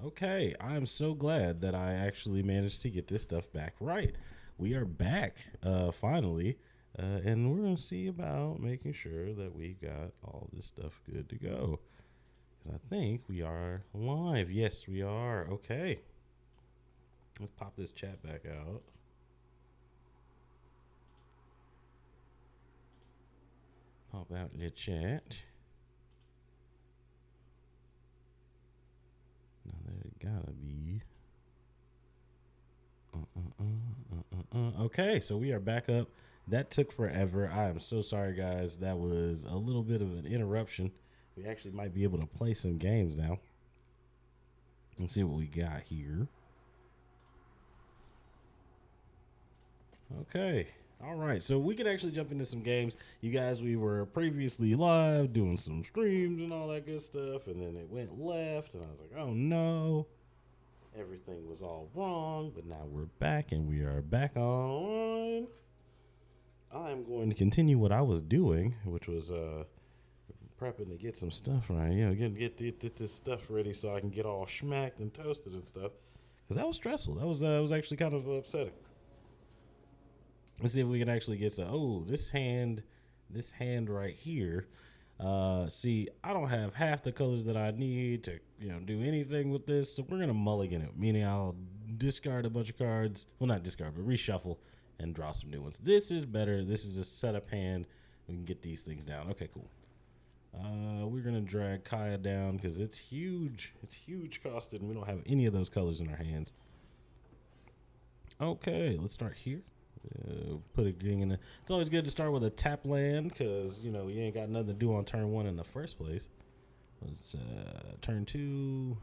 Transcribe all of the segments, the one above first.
Okay, I'm so glad that I actually managed to get this stuff back right. We are back, finally, and we're gonna see about making sure that we got all this stuff good to go. Because I think we are live. Yes, we are. Okay, let's pop this chat back out. Pop out the chat. Now there gotta be. Okay, so we are back up. That took forever. I am so sorry, guys. That was a little bit of an interruption. We actually might be able to play some games now. Let's see what we got here. Okay. All right. So we could actually jump into some games. You guys, we were previously live doing some streams and all that good stuff. And then it went left. And I was like, oh no. Everything was all wrong. But now we're back and we are back online. I'm going to continue what I was doing, which was prepping to get some stuff right. You know, get this stuff ready so I can get all smacked and toasted and stuff. Because that was stressful. That was actually kind of upsetting. Let's see if we can actually get some. Oh, this hand right here. See, I don't have half the colors that I need to, do anything with this. So we're gonna mulligan it, meaning I'll discard a bunch of cards. Well, not discard, but reshuffle and draw some new ones. This is better. This is a setup hand. We can get these things down. Okay, cool. We're gonna drag Kaya down because it's huge. It's huge costed, and we don't have any of those colors in our hands. Okay, let's start here. Put a thing in. It's always good to start with a tap land because you ain't got nothing to do on turn one in the first place. Let's turn two.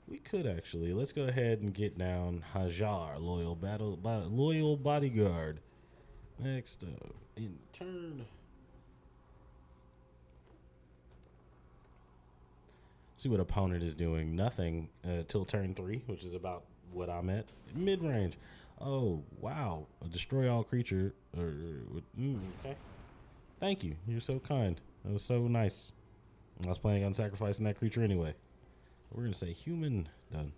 We could actually. Let's go ahead and get down Hajar, loyal bodyguard. Next up, in turn. See what opponent is doing. Nothing till turn three, which is about what I'm at. Mid range. Oh, wow. A destroy all creature. Okay. Thank you. You're so kind. That was so nice. I was planning on sacrificing that creature anyway. We're going to say human. Done.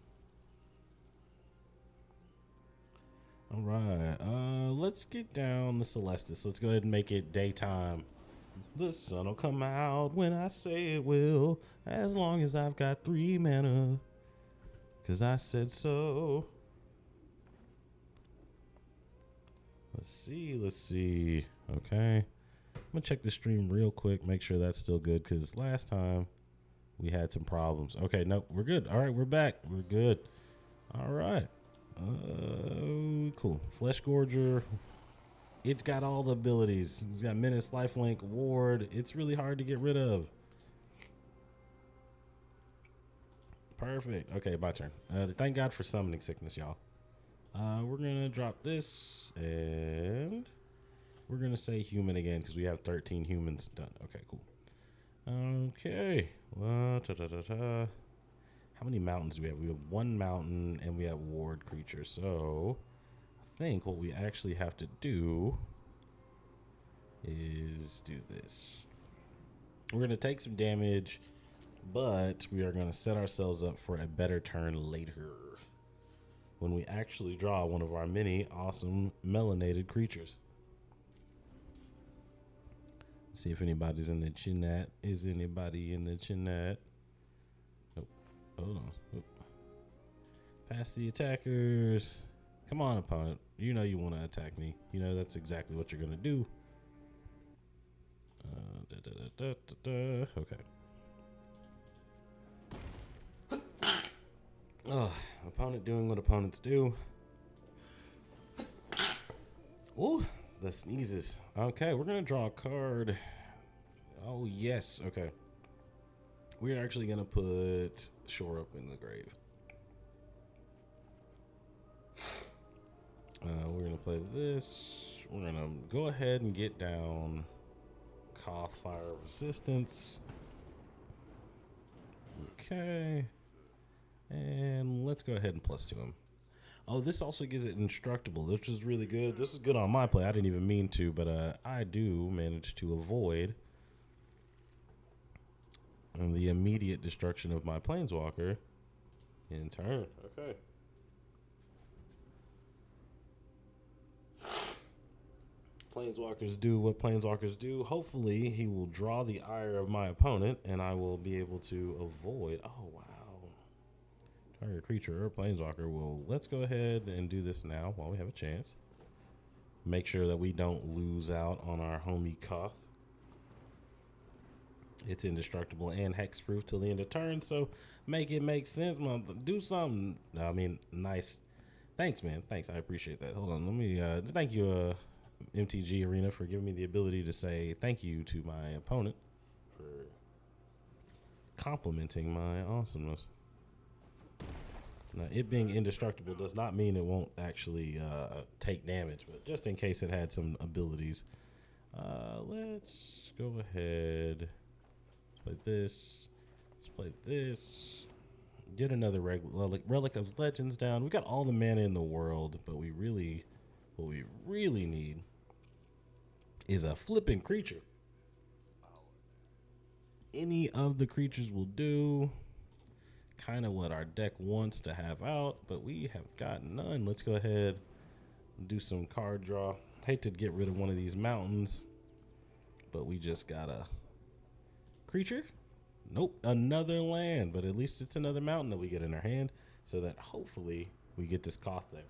All right. Let's get down the Celestis. Let's go ahead and make it daytime. The sun will come out when I say it will, as long as I've got 3 mana. Because I said so. Let's see. Okay. I'm going to check the stream real quick, make sure that's still good, because last time we had some problems. Okay, nope, we're good. All right, we're back. We're good. All right. Cool. Flesh Gorger. It's got all the abilities. It's got Menace, Lifelink, Ward. It's really hard to get rid of. Perfect. Okay, my turn. Thank God for summoning sickness, y'all. We're going to drop this, and we're going to say human again because we have 13 humans done. Okay, cool. Okay. How many mountains do we have? We have 1 mountain, and we have ward creature. So I think what we actually have to do is do this. We're going to take some damage, but we are going to set ourselves up for a better turn later, when we actually draw one of our many awesome melanated creatures. See if anybody's in the chinat. Is anybody in the chinat? Nope. Hold on. Oop. Past the attackers. Come on, opponent. You know you want to attack me. You know that's exactly what you're going to do. Okay. Oh, opponent doing what opponents do. Ooh, the sneezes. Okay, we're gonna draw a card. Oh yes, okay. We're actually gonna put Shore Up in the Grave. We're gonna play this. We're gonna go ahead and get down Koth Fire Resistance. Okay. And let's go ahead and +2 him. Oh, this also gives it indestructible, which is really good. This is good on my play. I didn't even mean to, but I do manage to avoid the immediate destruction of my planeswalker In turn. Okay. Planeswalkers do what planeswalkers do. Hopefully, he will draw the ire of my opponent, and I will be able to avoid. Oh, wow. Target creature or planeswalker will. Let's go ahead and do this now while we have a chance. Make sure that we don't lose out on our homie Koth. It's indestructible and hexproof till the end of turn, so make it make sense, man. Do something. I mean, nice. Thanks, man. Thanks. I appreciate that. Hold on. Let me thank you, MTG Arena, for giving me the ability to say thank you to my opponent for complimenting my awesomeness. Now, it being indestructible does not mean it won't actually take damage, but just in case it had some abilities, let's go ahead. Let's play this. Let's play this. Get another Relic of Legends down. We got all the mana in the world, but what we really need is a flipping creature. Any of the creatures will do. Kind of what our deck wants to have out, but we have got none. Let's go ahead and do some card draw. Hate to get rid of one of these mountains, but we just got a creature. Nope, another land, but at least it's another mountain that we get in our hand, so that hopefully we get this Koth there.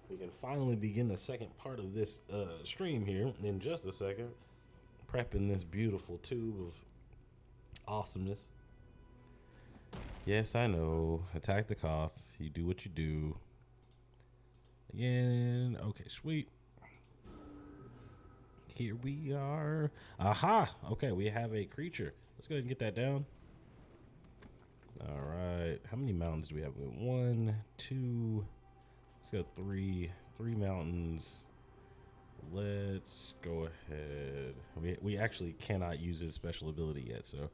We can finally begin the second part of this stream here in just a second. Prepping this beautiful tube of awesomeness. Yes, I know. Attack the Koth. You do what you do. Again. Okay, sweet. Here we are. Aha! Okay, we have a creature. Let's go ahead and get that down. All right. How many mountains do we have? 1, 2. Let's go 3. 3 mountains. Let's go ahead. We actually cannot use his special ability yet, so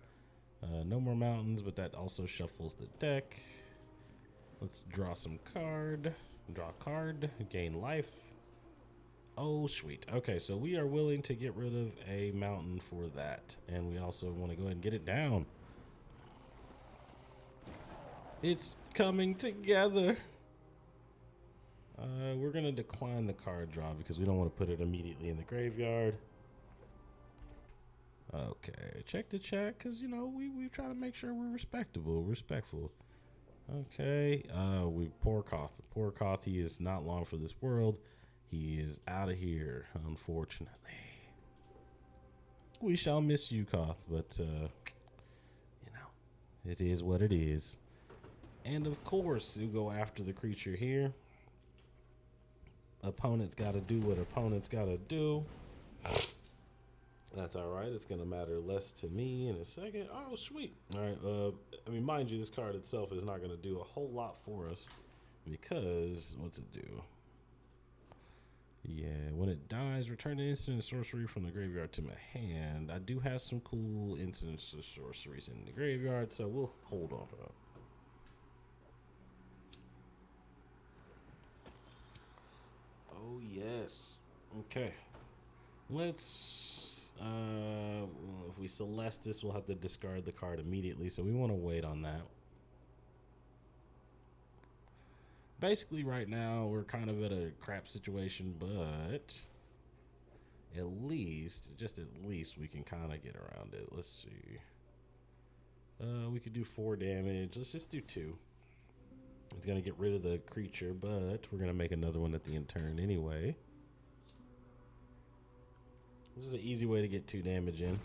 no more mountains, but that also shuffles the deck. Let's draw some card. Draw a card. Gain life. Oh, sweet. Okay, so we are willing to get rid of a mountain for that, and we also want to go ahead and get it down. It's coming together. We're going to decline the card draw because we don't want to put it immediately in the graveyard. Okay, check the chat because, you know, we try to make sure we're respectful. Okay, poor Koth. Poor Koth, he is not long for this world. He is out of here, unfortunately. We shall miss you, Koth, but, you know, it is what it is. And, of course, you go after the creature here. Opponent's got to do what opponent's got to do. That's all right. It's going to matter less to me in a second. Oh, sweet. All right. I mean, mind you, this card itself is not going to do a whole lot for us because what's it do? Yeah, when it dies, return an instant and sorcery from the graveyard to my hand. I do have some cool instants and sorceries in the graveyard, so we'll hold on to that. Oh, yes. Okay. Let's, if we Celeste this, we'll have to discard the card immediately, so we want to wait on that. Basically, right now, we're kind of at a crap situation, but at least, just at least, we can kind of get around it. Let's see. We could do 4 damage. Let's just do 2. It's going to get rid of the creature, but we're going to make another one at the end turn anyway. This is an easy way to get 2 damage in.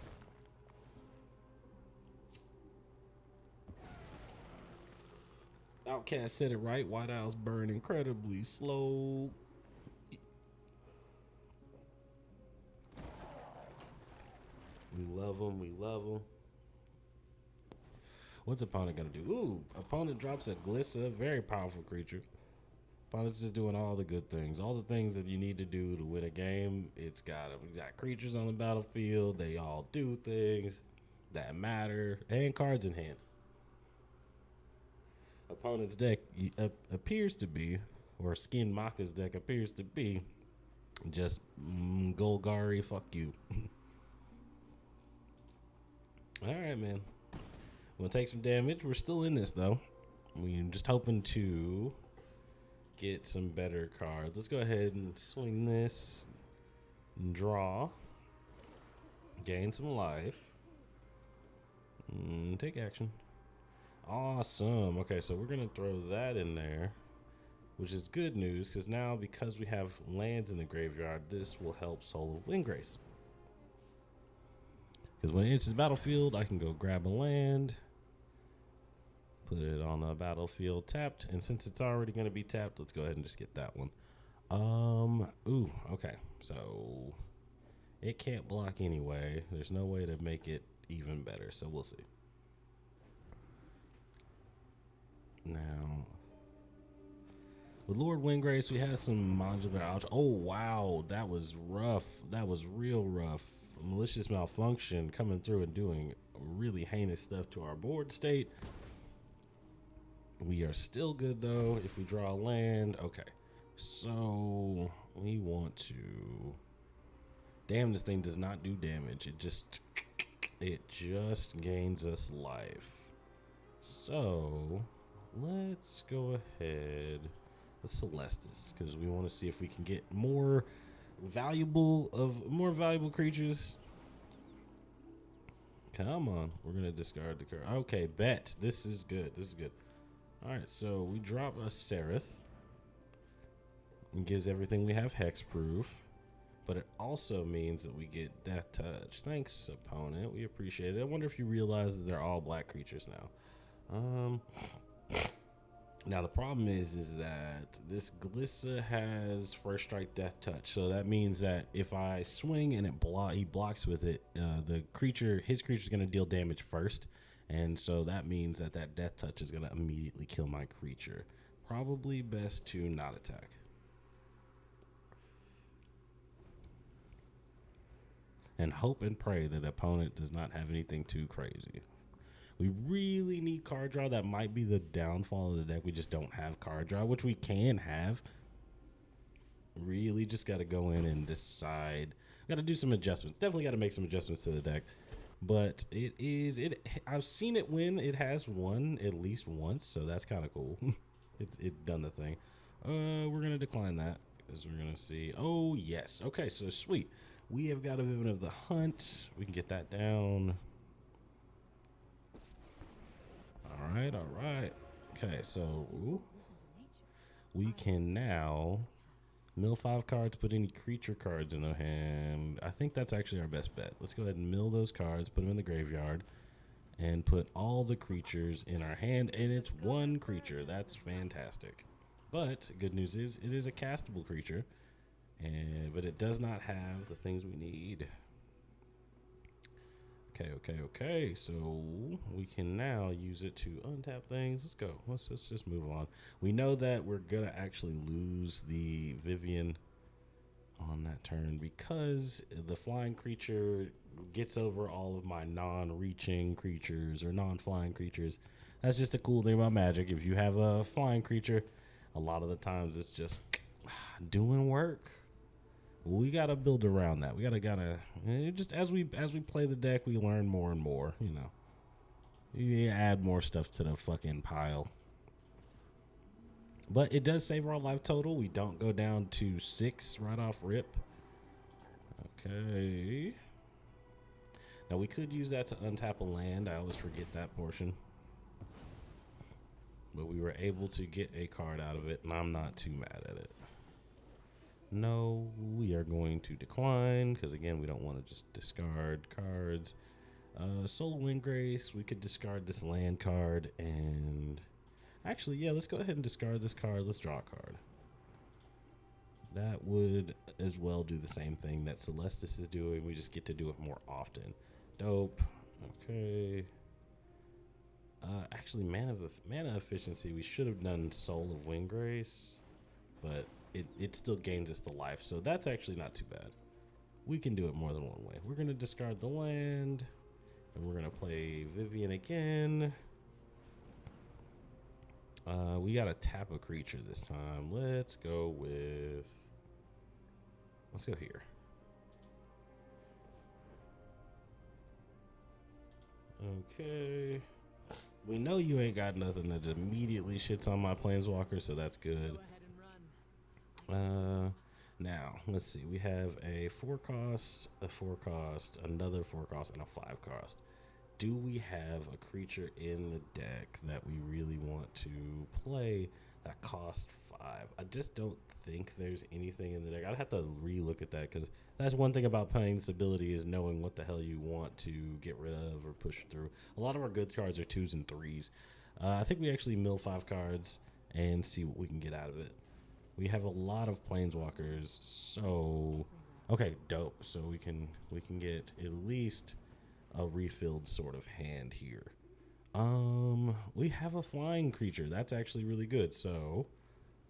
Outcast said it right. White Owls burn incredibly slow. We love them. We love them. What's opponent gonna do? Ooh, opponent drops a Glissa, very powerful creature. Opponent's just doing all the good things, all the things that you need to do to win a game. It's got creatures on the battlefield. They all do things that matter, and cards in hand. Opponent's deck appears to be, or Skin Maka's deck appears to be, just Golgari, fuck you. All right, man. We'll take some damage. We're still in this, though. We're just hoping to get some better cards. Let's go ahead and swing this and draw. Gain some life. Take action. Awesome. Okay, so we're going to throw that in there, which is good news because now, because we have lands in the graveyard, this will help Soul of Windgrace. Because when it enters the battlefield, I can go grab a land, put it on the battlefield tapped, and since it's already going to be tapped, let's go ahead and just get that one. Ooh, okay. So it can't block anyway. There's no way to make it even better, so we'll see. Now, with Lord Windgrace, we have some modular options. Oh, wow. That was rough. That was real rough. Malicious malfunction coming through and doing really heinous stuff to our board state. We are still good, though, if we draw a land. Okay. So, we want to... Damn, this thing does not do damage. It just gains us life. So, let's go ahead... Let's Celestis, because we want to see if we can get more valuable creatures. Come on, we're gonna discard the card. Okay, bet. This is good. This is good. All right, so we drop a Seraph. It gives everything we have hexproof, but it also means that we get Death Touch. Thanks, opponent. We appreciate it. I wonder if you realize that they're all black creatures now. Now the problem is that this Glissa has First Strike Death Touch, so that means that if I swing and he blocks with it, his creature is going to deal damage first, and so that means that Death Touch is going to immediately kill my creature. Probably best to not attack. And hope and pray that the opponent does not have anything too crazy. We really need card draw. That might be the downfall of the deck. We just don't have card draw, which we can have. Really just got to go in and decide. Got to do some adjustments. Definitely got to make some adjustments to the deck. But I've seen it win. It has won at least once, so that's kind of cool. It's done the thing. We're going to decline that because we're going to see. Oh, yes. Okay, so sweet. We have got a Vision of the Hunt. We can get that down. All right. Okay, so we can now mill 5 cards, put any creature cards in the hand. I think that's actually our best bet. Let's go ahead and mill those cards, put them in the graveyard, and put all the creatures in our hand. And it's one creature. That's fantastic. But good news is it is a castable creature, but it does not have the things we need. Okay. So we can now use it to untap things. Let's go. Let's just move on. We know that we're gonna actually lose the Vivian on that turn because the flying creature gets over all of my non-reaching creatures or non-flying creatures. That's just a cool thing about Magic. If you have a flying creature, a lot of the times it's just doing work. We gotta build around that. We gotta just as we play the deck, we learn more and more. You know, you add more stuff to the fucking pile. But it does save our life total. We don't go down to 6 right off rip. Okay. Now we could use that to untap a land. I always forget that portion. But we were able to get a card out of it, and I'm not too mad at it. No, we are going to decline because, again, we don't want to just discard cards. Soul Windgrace, we could discard this land card. And actually, yeah, let's go ahead and discard this card. Let's draw a card. That would as well do the same thing that Celestis is doing. We just get to do it more often. Dope. Okay. Actually, mana efficiency, we should have done Soul of Windgrace, but it still gains us the life, so that's actually not too bad. We can do it more than one way. We're going to discard the land, and we're going to play Vivian again. We got to tap a creature this time. Let's go here. Okay. We know you ain't got nothing that immediately shits on my planeswalker, so that's good. Now let's see. We have a 4 cost, a 4 cost, another 4 cost, and a 5 cost. Do we have a creature in the deck that we really want to play that costs 5? I just don't think there's anything in the deck. I'd have to re-look at that because that's one thing about playing this ability is knowing what the hell you want to get rid of or push through. A lot of our good cards are 2s and 3s. I think we actually mill 5 cards and see what we can get out of it. We have a lot of planeswalkers, so okay, dope. So we can get at least a refilled sort of hand here. We have a flying creature. That's actually really good. So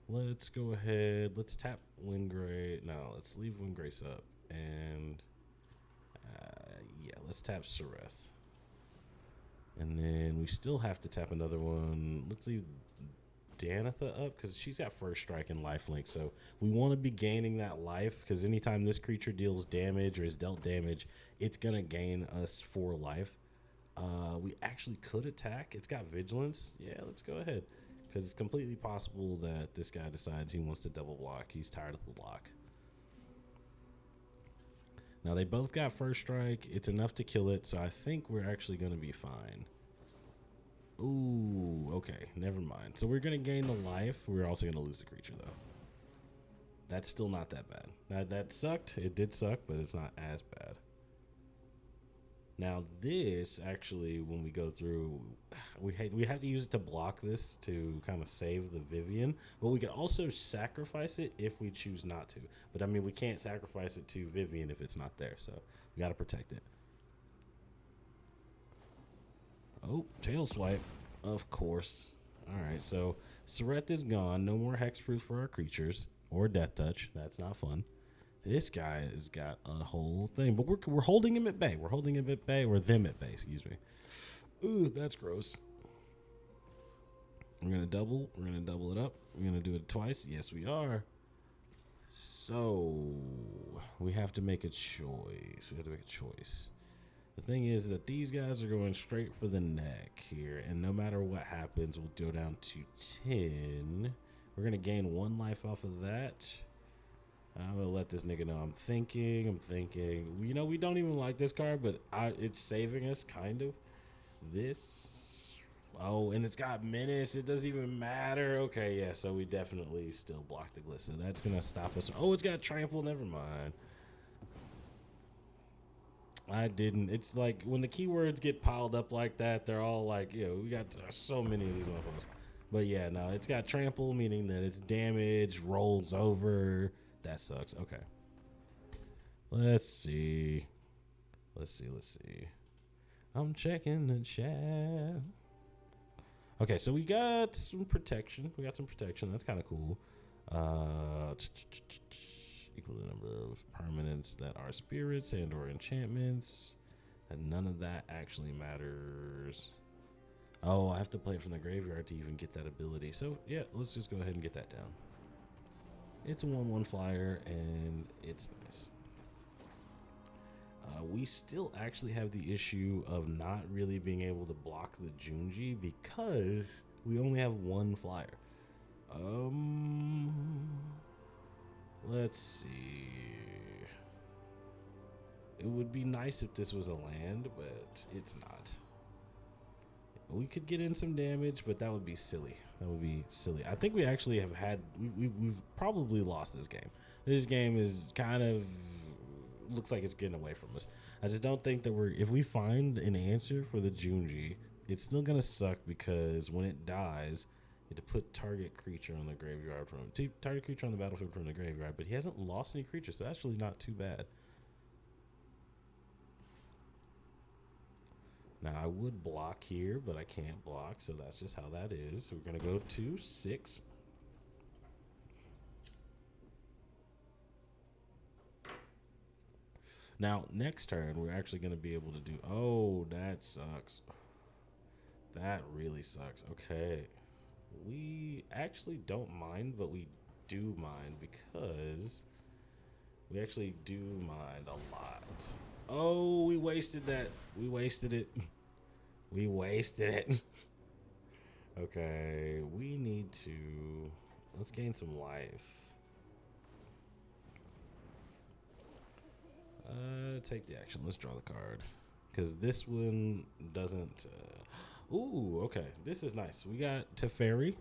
let's go ahead. Let's tap Windgrace. No, let's leave Windgrace up. And yeah, let's tap Sereth. And then we still have to tap another one. Let's leave Danitha up because she's got first strike and lifelink. So we want to be gaining that life because anytime this creature deals damage or is dealt damage, it's going to gain us 4 life. We actually could attack. It's got vigilance. Yeah, let's go ahead because it's completely possible that this guy decides he wants to double block. He's tired of the block. Now they both got first strike. It's enough to kill it, so I think we're actually going to be fine. Ooh, okay, never mind. So we're going to gain the life. We're also going to lose the creature, though. That's still not that bad. That sucked. It did suck, but it's not as bad. Now this, actually, when we go through, we have to use it to block this to kind of save the Vivian, but we can also sacrifice it if we choose not to. But, I mean, we can't sacrifice it to Vivian if it's not there, so we got to protect it. Oh, tail swipe, of course. All right, so Sereth is gone. No more hexproof for our creatures or death touch. That's not fun. This guy has got a whole thing, but we're holding him at bay. We're holding him at bay, or them at bay, excuse me. Ooh, that's gross. We're gonna double. We're gonna double it up. We're gonna do it twice. Yes, we are. So we have to make a choice. We have to make a choice. The thing is that these guys are going straight for the neck here, and no matter what happens, we'll go down to 10. We're gonna gain 1 life off of that. I'm gonna let this nigga know I'm thinking. You know, we don't even like this card, but it's saving us, kind of. This. Oh, and it's got menace. It doesn't even matter. Okay, yeah, so we definitely still block the glissa. That's gonna stop us. Oh, it's got trample. Never mind. I didn't. It's like when the keywords get piled up like that, they're all like, we got so many of these motherfuckers. But yeah, no, it's got trample, meaning that it's damage, rolls over. That sucks. Okay. Let's see. I'm checking the chat. Okay, so we got some protection. That's kind of cool. Equal the number of permanents that are spirits and or enchantments. And none of that actually matters. Oh, I have to play it from the graveyard to even get that ability. So, yeah, let's just go ahead and get that down. It's a 1/1 flyer, and it's nice. We still actually have the issue of not really being able to block the Junji because we only have 1 flyer. Let's see. It would be nice if this was a land, but it's not. We could get in some damage, but that would be silly. I think we actually have had... We've probably lost this game. This game is kind of... looks like it's getting away from us. I just don't think that if we find an answer for the Junji, it's still going to suck because when it dies, you have to put target creature on the graveyard target creature on the battlefield from the graveyard, but he hasn't lost any creatures, so that's actually not too bad. Now, I would block here, but I can't block, so that's just how that is. We're going to go to 6. Now, next turn, we're actually going to be able to do... Oh, that sucks. That really sucks. Okay. We actually don't mind, but we do mind because we actually do mind a lot. Oh, we wasted that. We wasted it. We wasted it. Okay, we need to... Let's gain some life. Take the action. Let's draw the card. Because this one doesn't... Ooh, okay. This is nice. We got Teferi.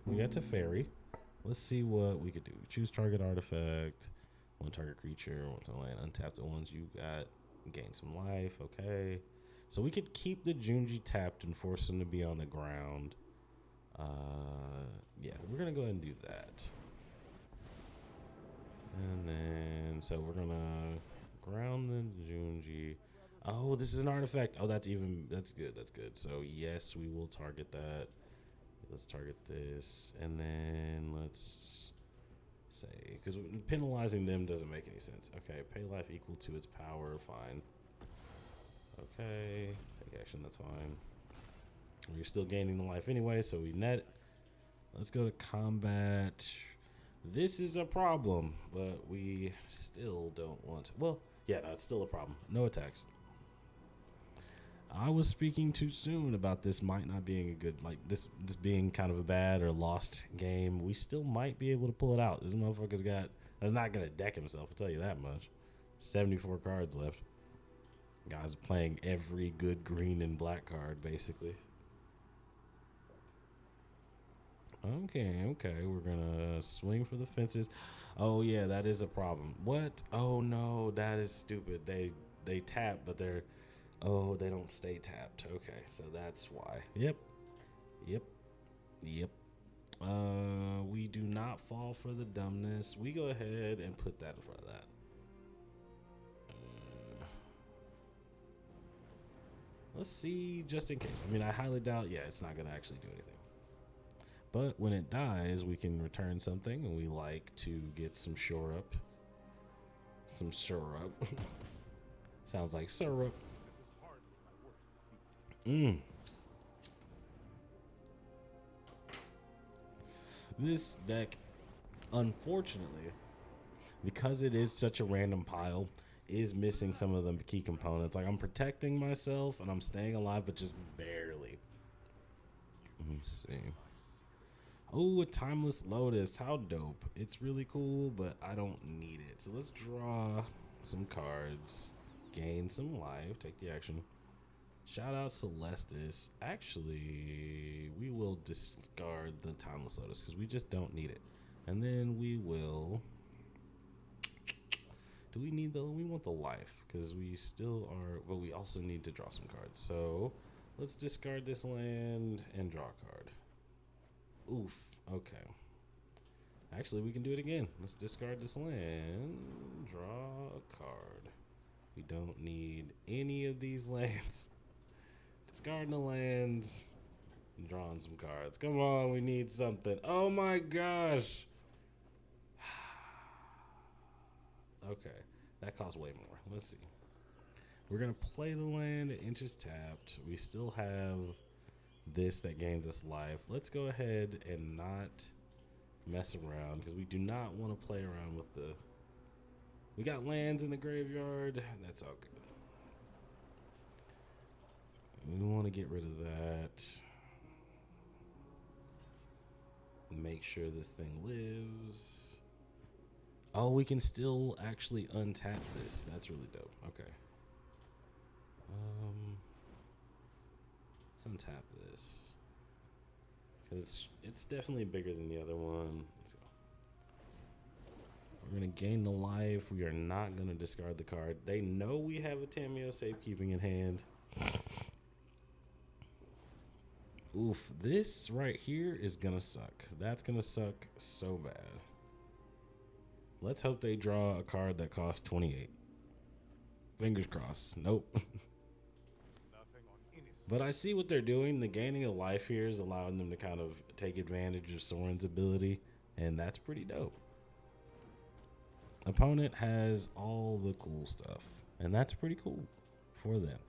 Let's see what we could do. Choose target artifact. One target creature. One to land. Untap the ones you got. Gain some life. Okay. So we could keep the Junji tapped and force them to be on the ground. Yeah, we're going to go ahead and do that. And then, so we're going to ground the Junji. Oh, this is an artifact. Oh, that's good. That's good. So, yes, we will target that. Let's target this. And then let's say, because penalizing them doesn't make any sense. Okay, pay life equal to its power. Fine. Okay, take action. That's fine. We're still gaining the life anyway, so we net. Let's go to combat. This is a problem, but we still don't want to. Well, yeah, no, it's still a problem. No attacks. I was speaking too soon about this might not being a good, like this being kind of a bad or lost game. We still might be able to pull it out. This motherfucker's not going to deck himself, I'll tell you that much. 74 cards left. Guys playing every good green and black card, basically. Okay, we're gonna swing for the fences. Oh yeah, that is a problem. What? Oh no, that is stupid. They tap, but they don't stay tapped. Okay, so that's why. Yep. We do not fall for the dumbness. We go ahead and put that in front of that. Let's see, just in case. I mean, I highly doubt, yeah, it's not gonna actually do anything. But when it dies, we can return something, and we like to get some shore up. Some syrup. Sounds like syrup. This deck, unfortunately, because it is such a random pile, is missing some of the key components. Like, I'm protecting myself, and I'm staying alive, but just barely. Let me see. Oh, a Timeless Lotus. How dope. It's really cool, but I don't need it. So let's draw some cards. Gain some life. Take the action. Shout out Celestis. Actually, we will discard the Timeless Lotus because we just don't need it. And then we will... Do we need we want the life because we still are... But we also need to draw some cards. So let's discard this land and draw a card. Oof. Okay. Actually, we can do it again. Let's discard this land. Draw a card. We don't need any of these lands. Discarding the lands. And drawing some cards. Come on, we need something. Oh my gosh. Okay. That costs way more. Let's see. We're going to play the land. It enters tapped. We still have... this that gains us life. Let's go ahead and not mess around because we do not want to play around with the... We got lands in the graveyard. That's all good. We want to get rid of that. Make sure this thing lives. Oh, we can still actually untap this. That's really dope. Okay. Let's untap this. Because it's definitely bigger than the other one. Let's go. We're going to gain the life. We are not going to discard the card. They know we have a Tamiyo Safekeeping in hand. Oof, this right here is going to suck. That's going to suck so bad. Let's hope they draw a card that costs 28. Fingers crossed. Nope. But I see what they're doing. The gaining of life here is allowing them to kind of take advantage of Soren's ability, and that's pretty dope. Opponent has all the cool stuff, and that's pretty cool for them.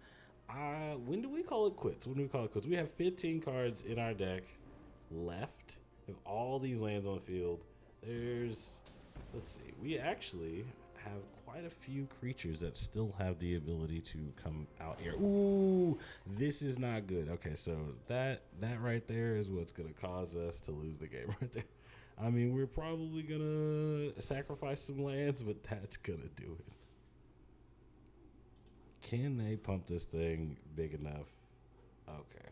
When do we call it quits? We have 15 cards in our deck left. We have all these lands on the field. Let's see. We actually have quite a few creatures that still have the ability to come out here. Ooh, this is not good. Okay, so that right there is what's gonna cause us to lose the game right there. I mean, we're probably gonna sacrifice some lands, but that's gonna do it. Can they pump this thing big enough? Okay.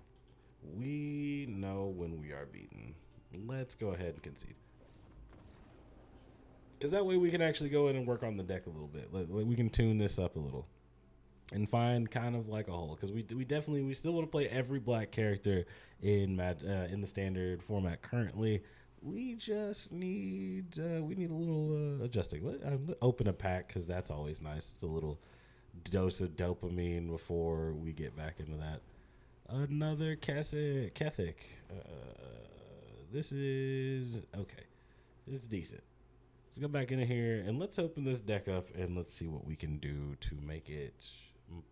We know when we are beaten. Let's go ahead and concede. Because that way we can actually go in and work on the deck a little bit. We can tune this up a little and find kind of like a hole. Because we still want to play every black character in the standard format currently. We just need a little adjusting. Let open a pack because that's always nice. It's a little dose of dopamine before we get back into that. Another Kethic. This is okay. It's decent. Let's go back in here and let's open this deck up and let's see what we can do to make it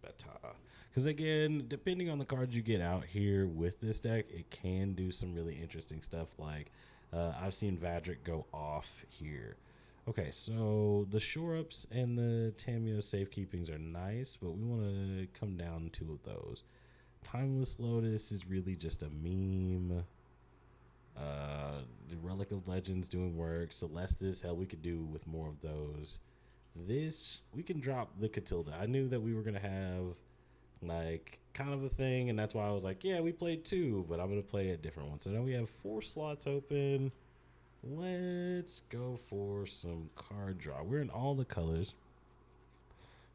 better. Because again, depending on the cards you get out here with this deck, it can do some really interesting stuff. Like I've seen Vadric go off here. Okay, so the shore ups and the Tameo safekeepings are nice, but we want to come down 2 of those. Timeless Lotus is really just a meme. The Relic of Legends doing work. Celestis, hell, we could do with more of those. This, we can drop the Catilda. I knew that we were going to have like kind of a thing, and that's why I was like, yeah, we played 2, but I'm going to play a different one. So now we have 4 slots open. Let's go for some card draw. We're in all the colors.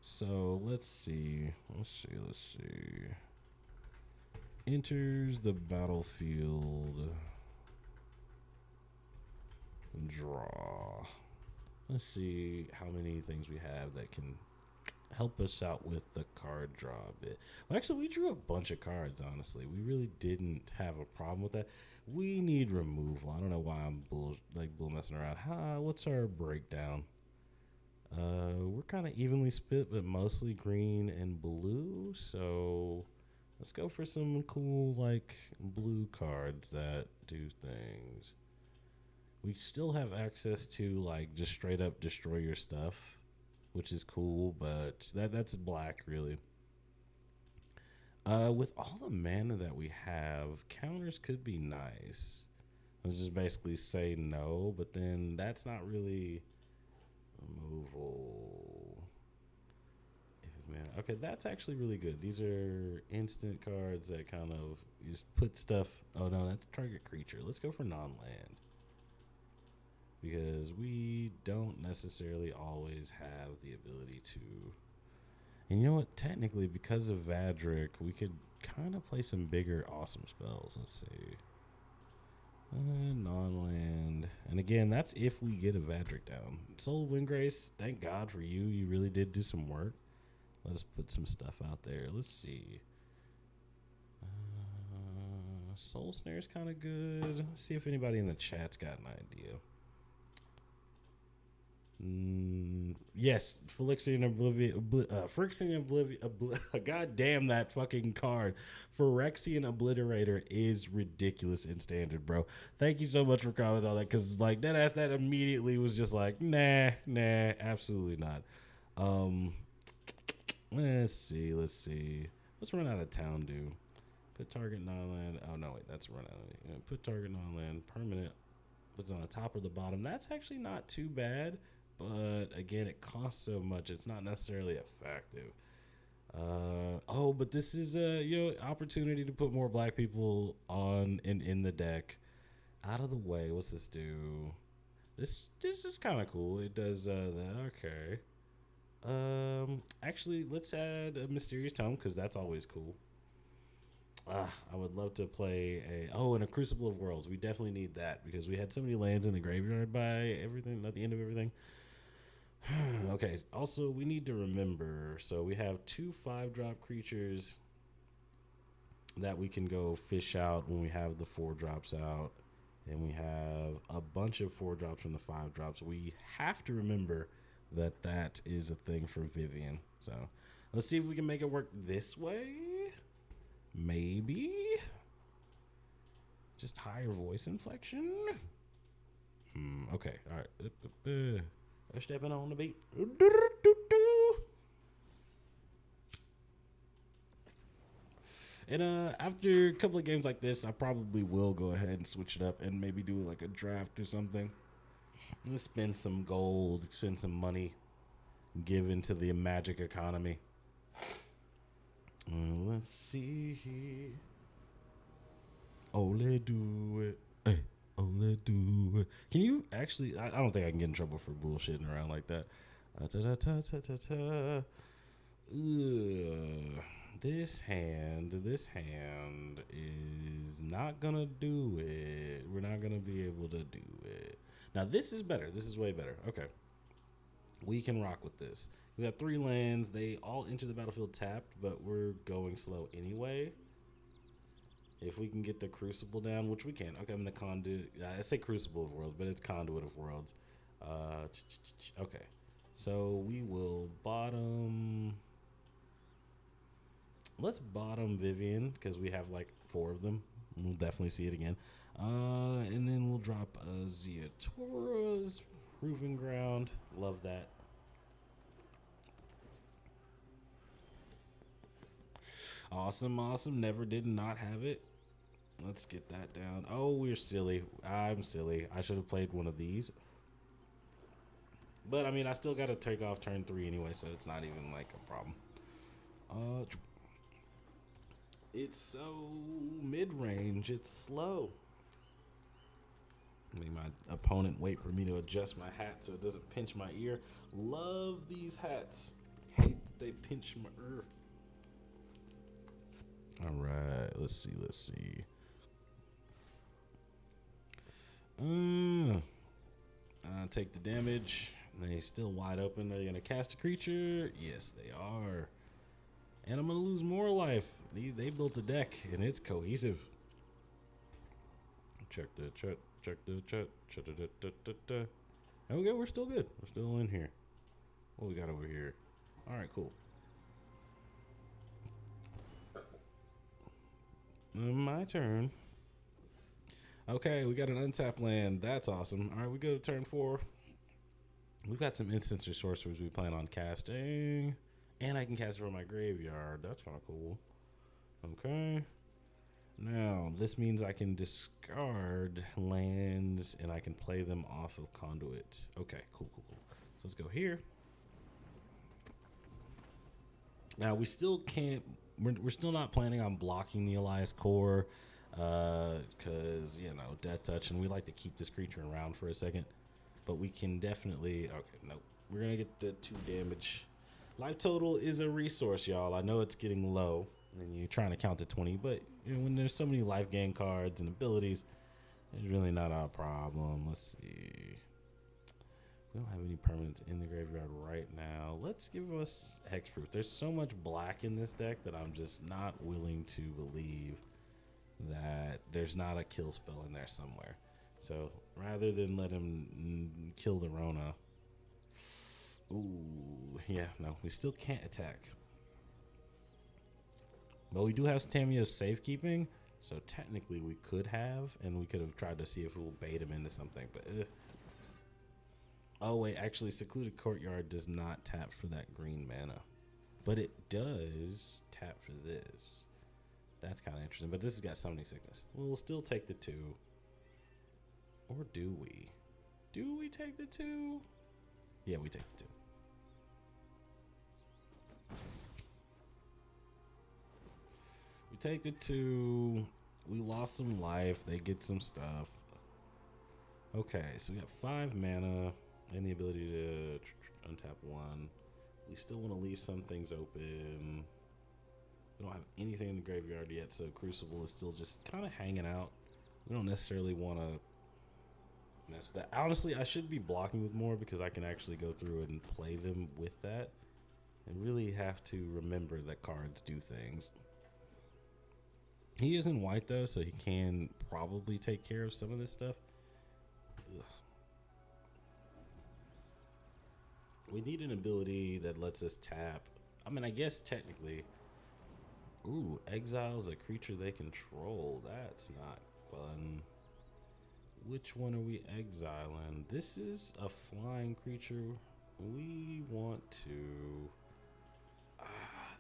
So let's see. Let's see. Enters the battlefield. Draw. Let's see how many things we have that can help us out with the card draw a bit. Well, actually, we drew a bunch of cards, honestly. We really didn't have a problem with that. We need removal. I don't know why I'm bull messing around. What's our breakdown? We're kind of evenly split, but mostly green and blue. So let's go for some cool, like, blue cards that do things. We still have access to, like, just straight up destroy your stuff, which is cool, but that's black, really. With all the mana that we have, counters could be nice. Let's just basically say no, but then that's not really removal. Okay, that's actually really good. These are instant cards that kind of you just put stuff. Oh no, that's target creature. Let's go for non-land. Because we don't necessarily always have the ability to. And you know what? Technically, because of Vadric, we could kind of play some bigger, awesome spells. Let's see. Non-land. And again, that's if we get a Vadric down. Soul Windgrace, thank God for you. You really did do some work. Let us put some stuff out there. Let's see. Soul Snare is kind of good. Let's see if anybody in the chat's got an idea. Yes, Phyrexian Oblivion. God damn that fucking card. Phyrexian Obliterator is ridiculous in standard, bro. Thank you so much for commenting on that, because like that immediately was just like, nah, absolutely not. Let's see. What's run out of town do? Put target non-land. Oh no, wait, that's run out of. Put target non-land permanent. Puts on the top or the bottom. That's actually not too bad. But again, it costs so much, it's not necessarily effective. But this is a opportunity to put more black people on in the deck. Out of the way. What's this do? This is kind of cool. It does that. Okay. Actually, let's add a Mysterious Tome because that's always cool. I would love to play and a Crucible of Worlds. We definitely need that because we had so many lands in the graveyard by everything at the end of everything. Okay, also we need to remember, so we have 2 5-drop creatures that we can go fish out when we have the 4 drops out, and we have a bunch of 4 drops from the 5 drops. We have to remember that is a thing for Vivian. So let's see if we can make it work this way. Maybe just higher voice inflection. Okay, all right. They're stepping on the beat. And after a couple of games like this, I probably will go ahead and switch it up and maybe do like a draft or something. Let's spend some gold, spend some money, give into the magic economy. Let's see here. Ole do it. Hey, Ole do it. Can you actually? I don't think I can get in trouble for bullshitting around like that. This hand is not gonna do it. We're not gonna be able to do it. Now this is better. This is way better. Okay. We can rock with this. We got 3 lands. They all enter the battlefield tapped, but we're going slow anyway. If we can get the Crucible down, which we can. Okay, I'm in the Conduit. I say Crucible of Worlds, but it's Conduit of Worlds. Okay. So we will bottom... Let's bottom Vivian, because we have like 4 of them. We'll definitely see it again. And then we'll drop Ziatora's Proving Ground. Love that. Awesome, awesome. Never did not have it. Let's get that down. Oh, we're silly. I'm silly. I should have played one of these. But, I mean, I still got to take off turn 3 anyway, so it's not even, like, a problem. It's so mid-range. It's slow. Make my opponent wait for me to adjust my hat so it doesn't pinch my ear. Love these hats. Hate that they pinch my ear. All right, let's see. Take the damage. They still wide open. Are they gonna cast a creature? Yes, they are. And I'm gonna lose more life. They built a deck and it's cohesive. Check the chat. Okay, we're still good. We're still in here. What we got over here? All right, cool. My turn. Okay, we got an untapped land. That's awesome. All right, we go to turn 4. We've got some instants or sorcerers we plan on casting. And I can cast it from my graveyard. That's kind of cool. Okay. Now, this means I can discard lands and I can play them off of Conduit. Okay, cool. So let's go here. Now, we still can't... We're still not planning on blocking the Elias Core because, you know, Death Touch, and we like to keep this creature around for a second. But we can definitely... Okay, nope. We're going to get the 2 damage. Life total is a resource, y'all. I know it's getting low, and you're trying to count to 20, but you know, when there's so many life gain cards and abilities, it's really not our problem. Let's see. We don't have any permanents in the graveyard right now. Let's give us Hexproof. There's so much black in this deck that I'm just not willing to believe that there's not a kill spell in there somewhere. So rather than let him kill the Rona, ooh, yeah, no, we still can't attack. But we do have Tamiya's safekeeping, so technically we could have, and we could have tried to see if we'll bait him into something, but oh wait, actually Secluded Courtyard does not tap for that green mana, but it does tap for this. That's kind of interesting, but this has got Summoning Sickness. We'll still take the 2. Or do we? Do we take the 2? Yeah, we take the 2. We take the 2. We lost some life. They get some stuff. Okay, so we got 5 mana and the ability to untap 1. We still want to leave some things open. We don't have anything in the graveyard yet, so Crucible is still just kind of hanging out. We don't necessarily want to mess with that. Honestly, I should be blocking with more because I can actually go through and play them with that. And really have to remember that cards do things. He is in white though, so he can probably take care of some of this stuff. Ugh. We need an ability that lets us tap. I mean, I guess technically. Ooh, exiles a creature they control. That's not fun. Which one are we exiling? This is a flying creature. We want to.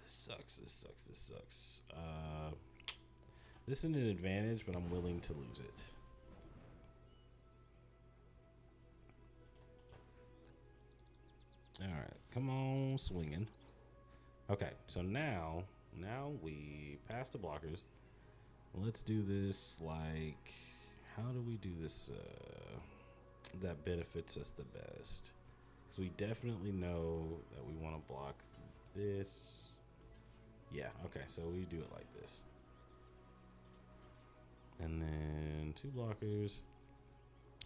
This sucks. This sucks. This sucks. This isn't an advantage, but I'm willing to lose it. All right, come on, swinging. Okay, so now we pass the blockers. Let's do this like, how do we do this that benefits us the best? Because we definitely know that we want to block this. Yeah, okay, so we do it like this. And then 2 blockers.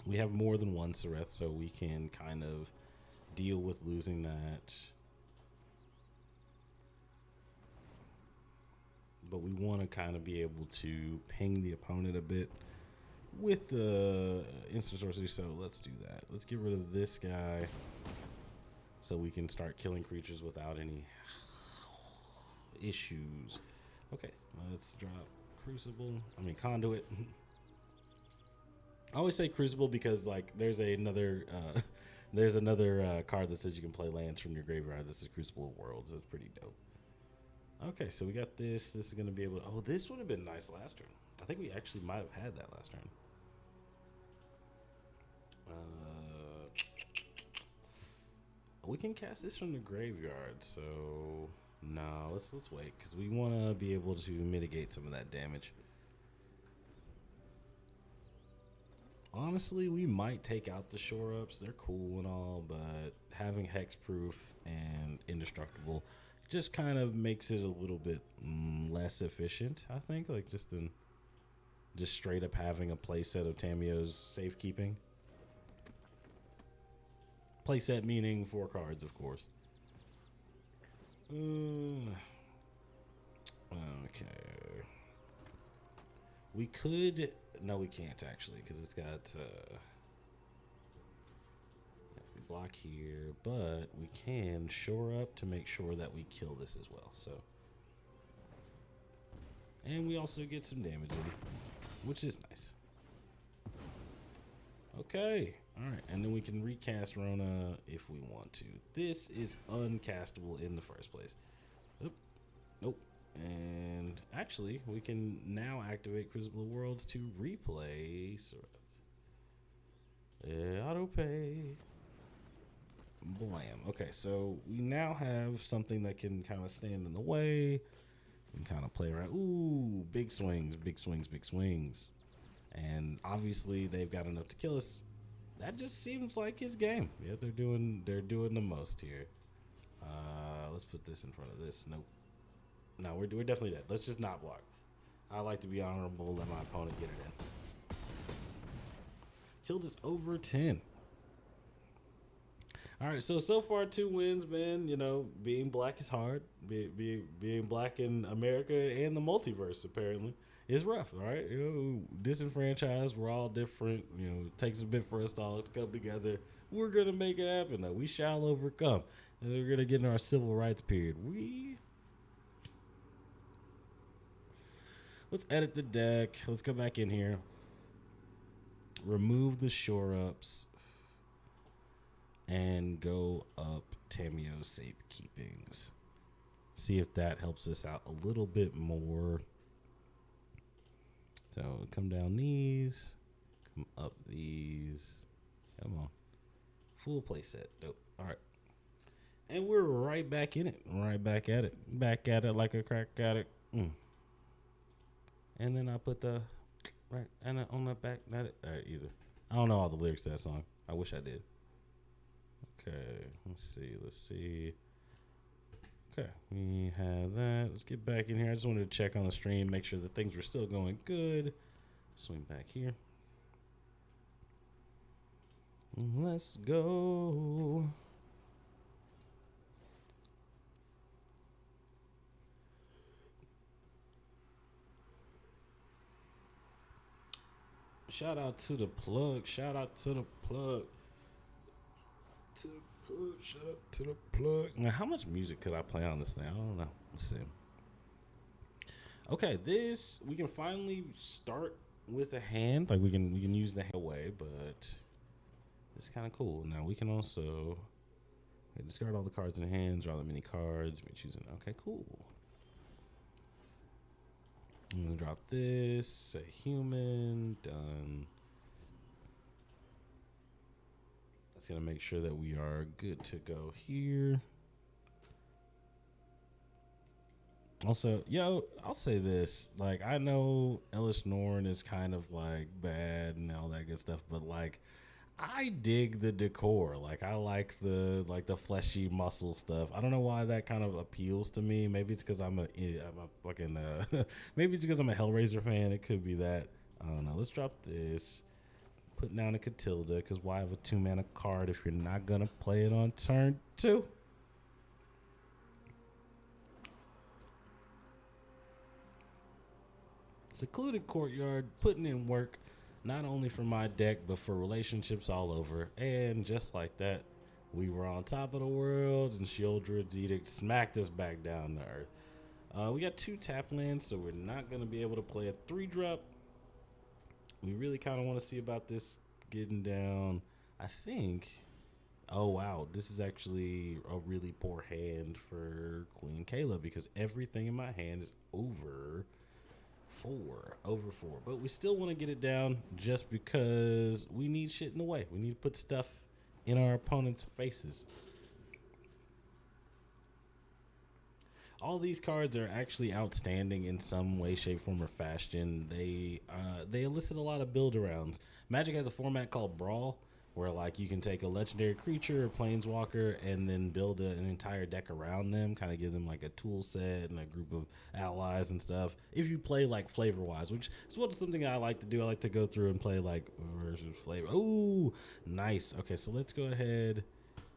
We have more than one Sereth, so we can kind of deal with losing that. But we want to kind of be able to ping the opponent a bit with the instant sorcery, so let's do that. Let's get rid of this guy so we can start killing creatures without any issues. Okay, let's drop Crucible. I mean, Conduit. I always say Crucible because, like, there's another card that says you can play lands from your graveyard. This is Crucible of Worlds. It's pretty dope. Okay, so we got this. This is going to be able to... Oh, this would have been nice last turn. I think we actually might have had that last turn. We can cast this from the graveyard, so... No, let's wait, because we want to be able to mitigate some of that damage. Honestly, we might take out the shore-ups. They're cool and all, but having hexproof and indestructible just kind of makes it a little bit less efficient, I think. Like, just straight up having a playset of Tamiyo's safekeeping. Playset meaning 4 cards, of course. Okay. We could... No, we can't, actually, because it's got... we block here, but we can shore up to make sure that we kill this as well, so... And we also get some damage in, which is nice. Okay. Alright, and then we can recast Rona if we want to. This is uncastable in the first place. Oop. Nope. And actually, we can now activate Crucible of Worlds to replay Sereth. Auto pay. Blam. Okay, so we now have something that can kind of stand in the way and kind of play around. Ooh, big swings, big swings, big swings. And obviously they've got enough to kill us. That just seems like his game. Yeah, they're doing the most here. Let's put this in front of this. Nope. No, we're definitely dead. Let's just not block. I like to be honorable, let my opponent get it in. Killed us over 10. All right, so far 2 wins, man. You know, being black is hard. Being black in America and the multiverse apparently is rough. All right, you know, disenfranchised. We're all different. You know, it takes a bit for us all to come together. We're gonna make it happen, though. We shall overcome, and we're gonna get in our civil rights period. Let's edit the deck. Let's go back in here. Remove the shore ups. And go up Tamiyo's safekeepings. See if that helps us out a little bit more. So come down these. Come up these. Come on. Full play set. Dope. All right. And we're right back in it. Right back at it. Back at it like a crack addict. And then I put the right and on the back. Not it. All right, either. I don't know all the lyrics to that song. I wish I did. Okay, let's see. Okay, we have that. Let's get back in here. I just wanted to check on the stream, make sure that things were still going good. Swing back here. Let's go. Shout out to the plug. Shout out to the plug. Shout out to the plug. Now, how much music could I play on this thing? I don't know. Let's see. Okay, this we can finally start with the hand. Like we can use the hand away, but it's kind of cool. Now we can also discard all the cards in hands, draw the many cards, me choosing. Okay, cool. I'm gonna drop this, say human, done. That's gonna make sure that we are good to go here. Also, yo, I'll say this. Like, I know Ellis Norn is kind of like bad and all that good stuff, but like I dig the decor. Like I like the fleshy muscle stuff. I don't know why that kind of appeals to me. Maybe it's because I'm a fucking maybe it's because I'm a Hellraiser fan. It could be that. I don't know. Let's drop this. Put down a Catilda, because why have a 2-mana card if you're not gonna play it on turn 2? Secluded Courtyard, putting in work not only for my deck, but for relationships all over. And just like that, we were on top of the world, and Sheoldred's Edict smacked us back down to earth. We got 2 tap lands, so we're not going to be able to play a 3-drop. We really kind of want to see about this getting down. I think... Oh, wow. This is actually a really poor hand for Queen Kayla, because everything in my hand is over 4, but we still want to get it down just because we need shit in the way. We need to put stuff in our opponent's faces. All these cards are actually outstanding in some way, shape, form, or fashion. They elicit a lot of build arounds. Magic has a format called Brawl, where like you can take a legendary creature or planeswalker and then build an entire deck around them, kind of give them like a tool set and a group of allies and stuff. If you play like flavor wise, which is something I like to do. I like to go through and play like versus flavor. Oh, nice. Okay, so let's go ahead.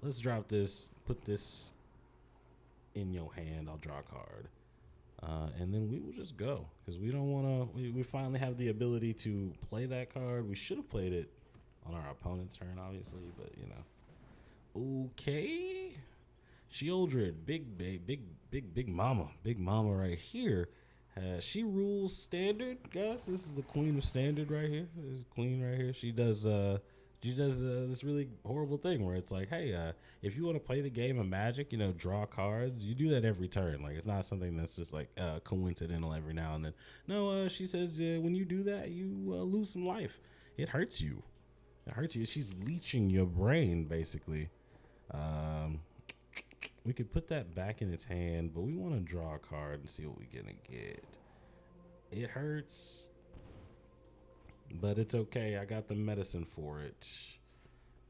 Let's drop this. Put this in your hand. I'll draw a card. And then we will just go, because we don't want to. We finally have the ability to play that card. We should have played it on our opponent's turn, obviously, but you know. Okay. Sheoldred, big mama right here. She rules standard, guys. This is the queen of standard right here. This is queen right here. She does this really horrible thing where it's like, hey, if you want to play the game of Magic, you know, draw cards, you do that every turn. Like, it's not something that's just like coincidental every now and then. No, she says when you do that, you lose some life. It hurts you. It hurts you. She's leeching your brain, basically. We could put that back in its hand, but we want to draw a card and see what we're going to get. It hurts, but it's okay. I got the medicine for it.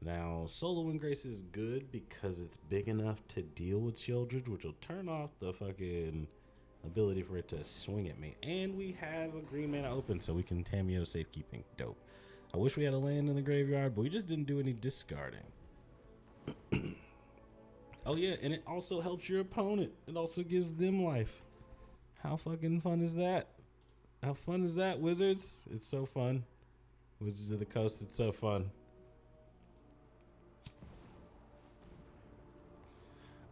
Now, Solo Wind Grace is good because it's big enough to deal with Sheoldred, which will turn off the fucking ability for it to swing at me. And we have a green mana open, so we can Tameo Safekeeping. Dope. I wish we had a land in the graveyard, but we just didn't do any discarding. Oh yeah, and it also helps your opponent. It also gives them life. How fucking fun is that? How fun is that, Wizards? It's so fun. Wizards of the Coast, it's so fun.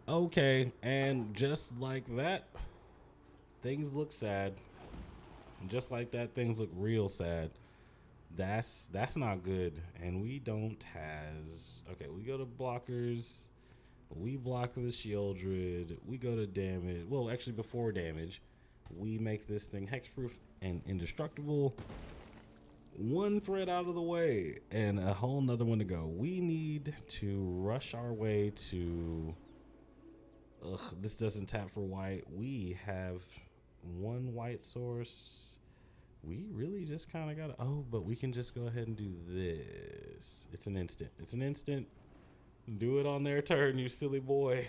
Okay, and just like that, things look sad. And just like that, things look real sad. That's not good. And we don't has. Okay, we go to blockers. We block the Sheoldred. We go to damage. Well, actually, before damage, we make this thing hexproof and indestructible. One threat out of the way, and a whole nother one to go. We need to rush our way to... Ugh, this doesn't tap for white. We have one white source. We really just kind of got to... Oh, but we can just go ahead and do this. It's an instant. It's an instant. Do it on their turn, you silly boy.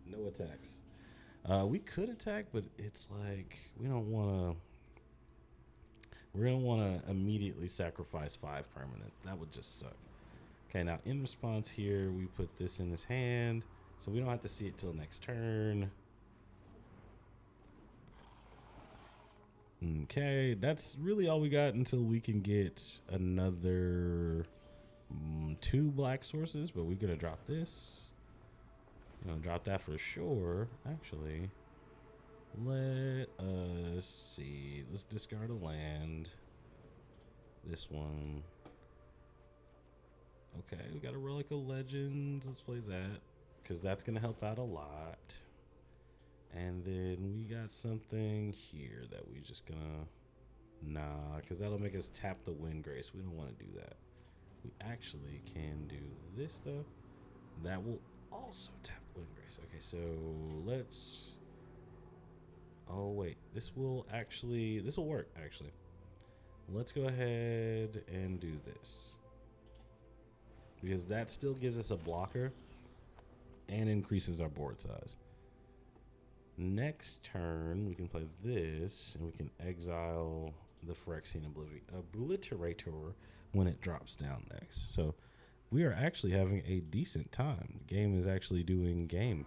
No attacks. We could attack, but it's like we don't want to... We're going to want to immediately sacrifice 5 permanents. That would just suck. Okay, now in response here, we put this in his hand, so we don't have to see it till next turn. Okay, that's really all we got until we can get another 2 black sources, but we're going to drop this. You know, drop that for sure. Actually, let us see. Let's discard a land. This one. Okay, we got a Relic of Legends. Let's play that because that's gonna help out a lot. And then we got something here that we just gonna because that'll make us tap the Wind Grace. We don't want to do that. We actually can do this though. That will also tap Wind Grace. Okay, so let's. Oh wait, this will work actually. Let's go ahead and do this because that still gives us a blocker and increases our board size. Next turn, we can play this, and we can exile the Phyrexian Obliterator when it drops down next. So we are actually having a decent time. The game is actually doing game.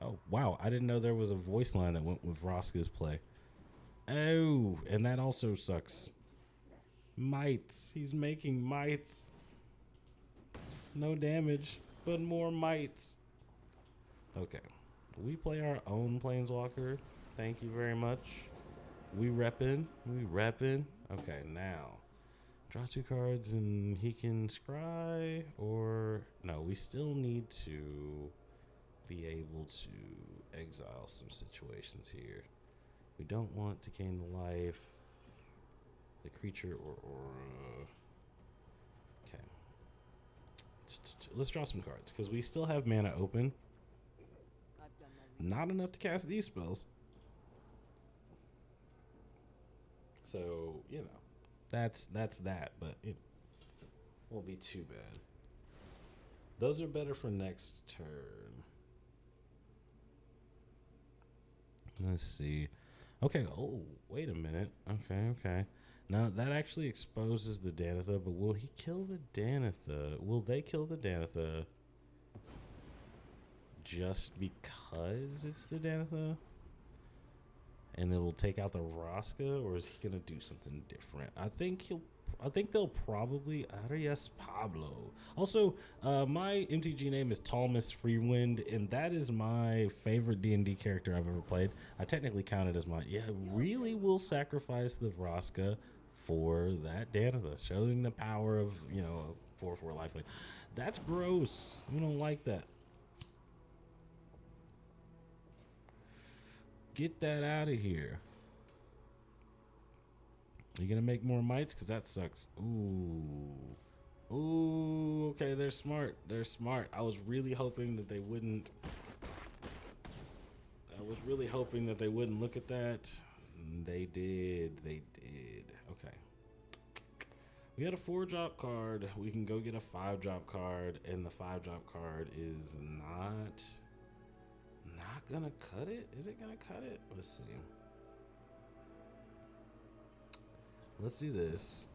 Oh, wow. I didn't know there was a voice line that went with Vraska's play. Oh, and that also sucks. Mites. He's making mites. No damage, but more mites. Okay. We play our own Planeswalker. Thank you very much. We reppin'. Okay, now. Draw 2 cards and he can scry, or no, we still need to be able to exile some situations here. We don't want to gain the life, the creature, or aura. Okay. Let's draw some cards because we still have mana open. Not enough to cast these spells. So, you know, that's that, but it won't be too bad. Those are better for next turn. Let's see. Okay, oh, wait a minute. Okay. Now, that actually exposes the Danitha, but will he kill the Danitha? Will they kill the Danitha just because it's the Danitha? And it'll take out the Vraska, or is he gonna do something different? I think they'll probably Arias Pablo. Also, my MTG name is Talmus Freewind, and that is my favorite D&D character I've ever played. I technically count it as mine. Yeah, really will sacrifice the Vraska for that Danitha, showing the power of, 4/4 lifelink. That's gross. We don't like that. Get that out of here. Are you gonna make more mites? Because that sucks. Ooh, okay, they're smart. I was really hoping that they wouldn't look at that. They did. Okay. We had a 4-drop card. We can go get a 5-drop card, and the 5-drop card is not gonna cut it. Is it gonna cut it? Let's see. Let's do this.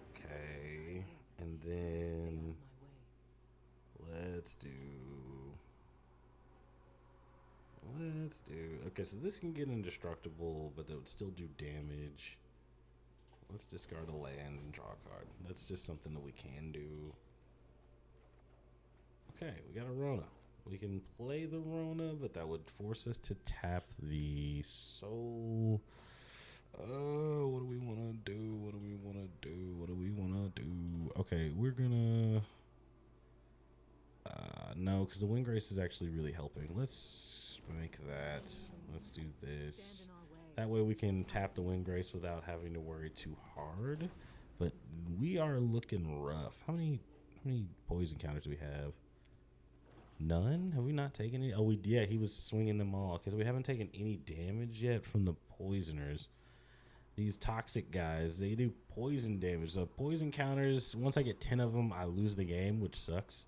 Okay, and then let's do. Okay, so this can get indestructible, but that would still do damage. Let's discard a land and draw a card. That's just something that we can do. Okay, we got a Rona. We can play the Rona, but that would force us to tap the soul. Oh, what do we want to do? Okay, we're gonna. No, because the Wind Grace is actually really helping. Let's make that. Let's do this. That way we can tap the Wind Grace without having to worry too hard. But we are looking rough. How many poison counters do we have? None? Have we not taken any? Oh, he was swinging them all because we haven't taken any damage yet from the poisoners. These toxic guys, they do poison damage. So poison counters, once I get 10 of them, I lose the game, which sucks.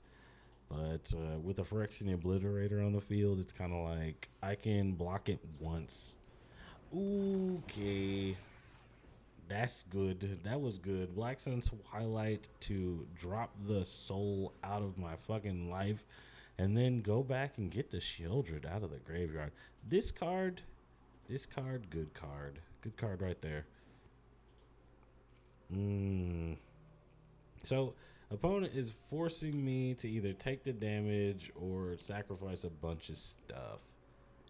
But with the Phyrexian Obliterator on the field, it's kind of like I can block it once. Okay. That's good. That was good. Black Sun's Highlight to drop the soul out of my fucking life. And then go back and get the Shieldred out of the graveyard. This card, good card. Good card right there. So, opponent is forcing me to either take the damage or sacrifice a bunch of stuff.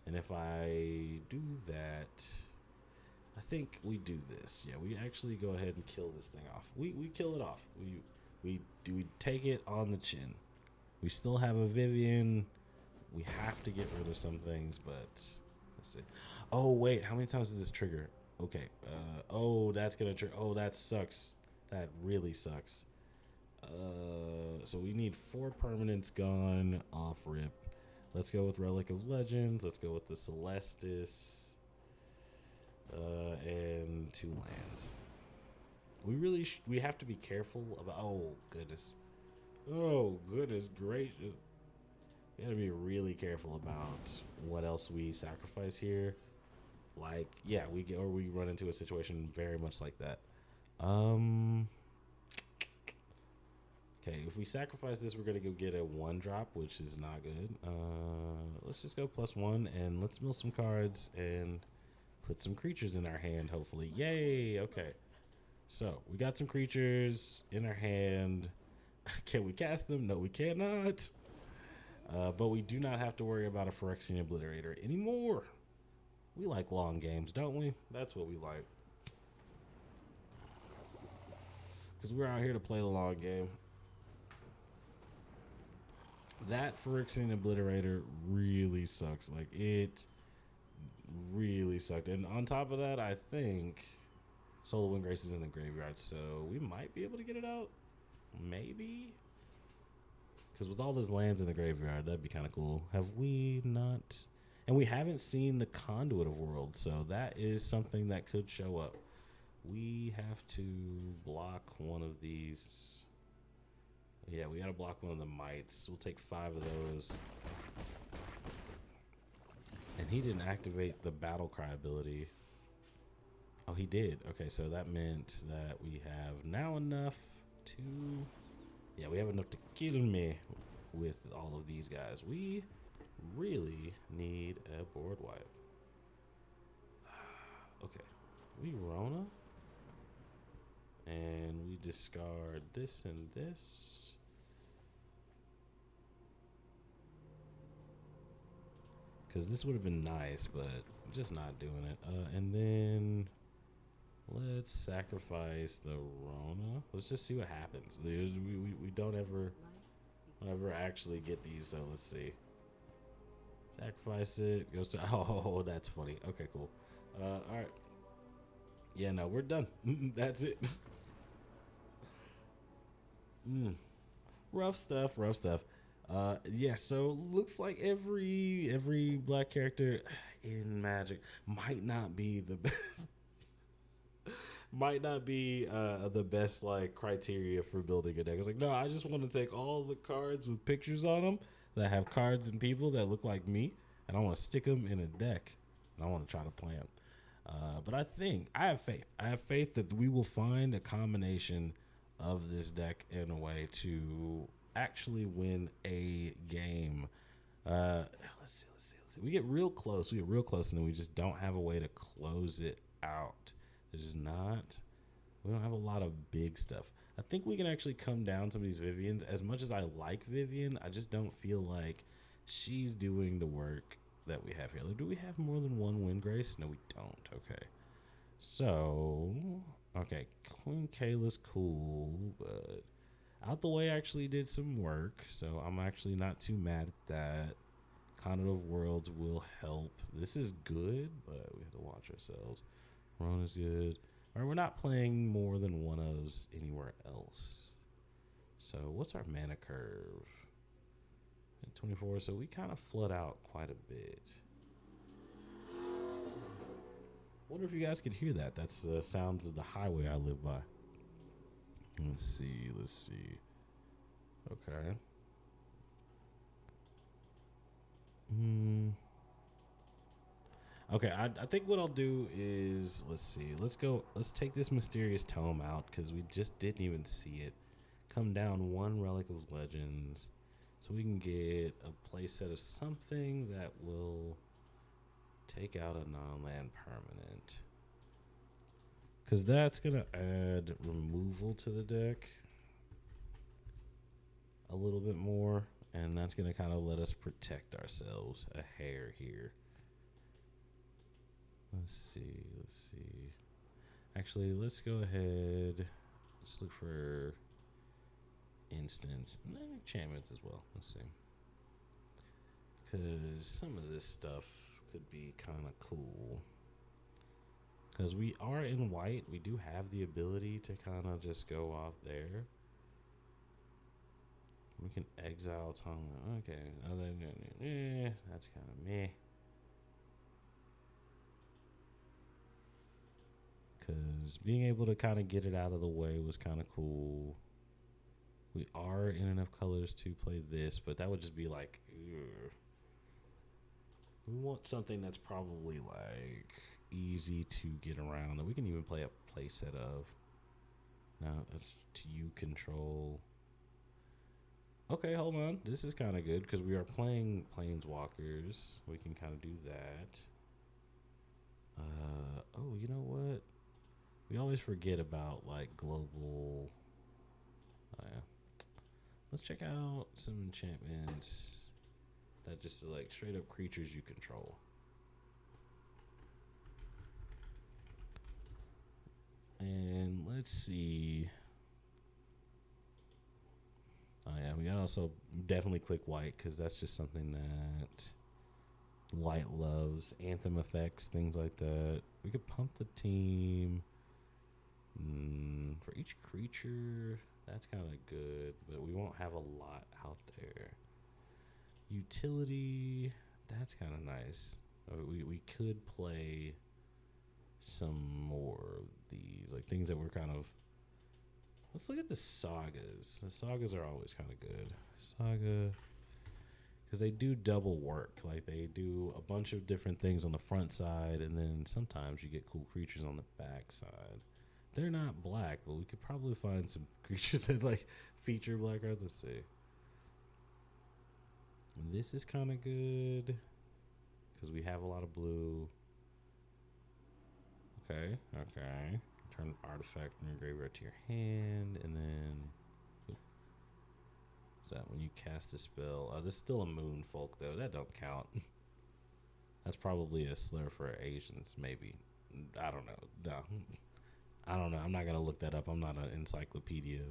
And if I do that, I think we do this. Yeah, we actually go ahead and kill this thing off. We kill it off. We take it on the chin. We still have a Vivian. We have to get rid of some things, but let's see. Oh wait, how many times does this trigger? Okay. Oh, that's gonna trigger. Oh, that sucks. That really sucks. So we need 4 permanents gone off rip. Let's go with Relic of Legends. Let's go with the Celestis. And 2 lands. We have to be careful about. Oh goodness. Oh goodness gracious. We gotta be really careful about what else we sacrifice here. Like, yeah, we run into a situation very much like that. Okay, if we sacrifice this, we're gonna go get a 1-drop, which is not good. Let's just go +1 and let's mill some cards and put some creatures in our hand, hopefully. Yay! Okay. So, we got some creatures in our hand. Can we cast them? No, we cannot. But we do not have to worry about a Phyrexian Obliterator anymore. We like long games, don't we? That's what we like. Because we're out here to play the long game. That Phyrexian Obliterator really sucks. Like, it really sucked. And on top of that, I think Soul of Windgrace is in the graveyard, so we might be able to get it out. Maybe? Because with all those lands in the graveyard, that'd be kind of cool. Have we not? And we haven't seen the Conduit of Worlds, so that is something that could show up. We have to block one of these. Yeah, we got to block one of the mites. We'll take 5 of those. And he didn't activate the Battle Cry ability. Oh, he did. Okay, so that meant that we have now enough to... Yeah, we have enough to kill me with all of these guys. We really need a board wipe. Okay, we Rona. And we discard this and this. Because this would have been nice, but I'm just not doing it. And then let's sacrifice the Rona. Let's just see what happens. We don't ever actually get these, so let's see. Sacrifice it. Goes to, oh, that's funny. Okay, cool. All right. Yeah, no, we're done. That's it. Rough stuff, rough stuff. Yeah, so looks like every black character in Magic might not be the best. Might not be the best like criteria for building a deck. It's like, no, I just want to take all the cards with pictures on them that have cards and people that look like me, and I want to stick them in a deck, and I want to try to play them. But I have faith. I have faith that we will find a combination of this deck in a way to actually win a game. Let's see. We get real close. And then we just don't have a way to close it out. There's not. We don't have a lot of big stuff. I think we can actually come down some of these Vivians. As much as I like Vivian, I just don't feel like she's doing the work that we have here. Like, do we have more than 1 Windgrace? No, we don't. Okay. So, okay, Queen Kayla's cool, but Out the Way actually did some work, so I'm actually not too mad at that. Conduit of Worlds will help. This is good, but we have to watch ourselves. Rona's good. All right, we're not playing more than 1 of those anywhere else. So what's our mana curve? At 24, so we kind of flood out quite a bit. Wonder if you guys can hear that. That's the sounds of the highway I live by. Let's see. Okay. Okay, I think what I'll do is, let's see. Let's take this Mysterious Tome out because we just didn't even see it. Come down 1 Relic of Legends so we can get a playset of something that will take out a non-land permanent. Because that's going to add removal to the deck a little bit more. And that's going to kind of let us protect ourselves a hair here. Let's see. Let's see. Actually, let's go ahead. Let's look for instance and then enchantments as well. Let's see. Because some of this stuff could be kind of cool. Because we are in white, we do have the ability to kind of just go off there. We can exile Tonga. Okay, other than that's kind of meh. Because being able to kind of get it out of the way was kind of cool. We are in enough colors to play this, but that would just be like, ugh. We want something that's probably like easy to get around that we can even play a playset of. Now that's to you control. Okay, hold on. This is kind of good because we are playing planeswalkers. We can kind of do that. Oh, you know what? We always forget about like global. Oh yeah. Let's check out some enchantments that just like straight up creatures you control. And let's see. Oh yeah, we gotta also definitely click white because that's just something that Light loves. Anthem effects, things like that. We could pump the team. For each creature, that's kind of good, but we won't have a lot out there. Utility, that's kind of nice. We could play some more of these, like things that we're kind of. Let's look at the sagas. The sagas are always kind of good. Saga, because they do double work. Like they do a bunch of different things on the front side, and then sometimes you get cool creatures on the back side. They're not black, but we could probably find some creatures that like feature black cards. Let's see. This is kind of good because we have a lot of blue. Okay, okay. Turn artifact from your graveyard to your hand, and then is that when you cast a spell? This is still a moon folk though. That don't count. That's probably a slur for Asians, maybe. I don't know. No. I don't know. I'm not gonna look that up. I'm not an encyclopedia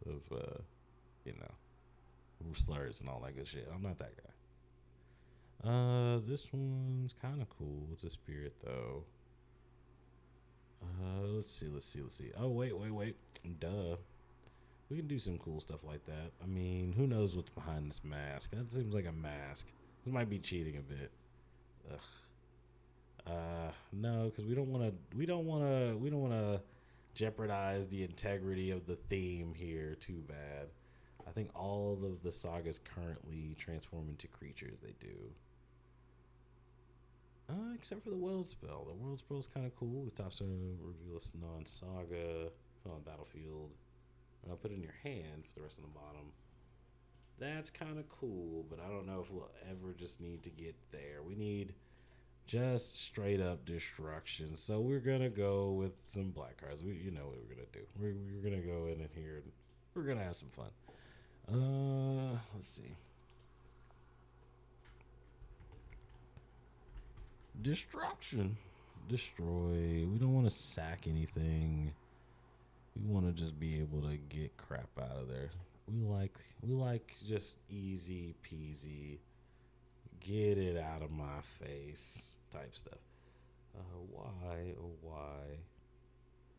of you know, slurs and all that good shit. I'm not that guy. This one's kind of cool. It's a spirit though. Let's see. Oh wait. Duh. We can do some cool stuff like that. I mean, who knows what's behind this mask? That seems like a mask. This might be cheating a bit. Ugh. No, because we don't want to jeopardize the integrity of the theme here too bad. I think all of the sagas currently transform into creatures. They do. Except for the world spell. The world spell is kind of cool. The top center reveal a non-saga on the battlefield. And I'll put it in your hand for the rest of the bottom. That's kind of cool, but I don't know if we'll ever just need to get there. We need just straight up destruction. So we're gonna go with some black cards. You know what we're gonna do. We're gonna go in here and we're gonna have some fun. Let's see. Destruction. Destroy. We don't want to sack anything. We want to just be able to get crap out of there. We like just easy peasy, get it out of my face type stuff. Why? Oh, why?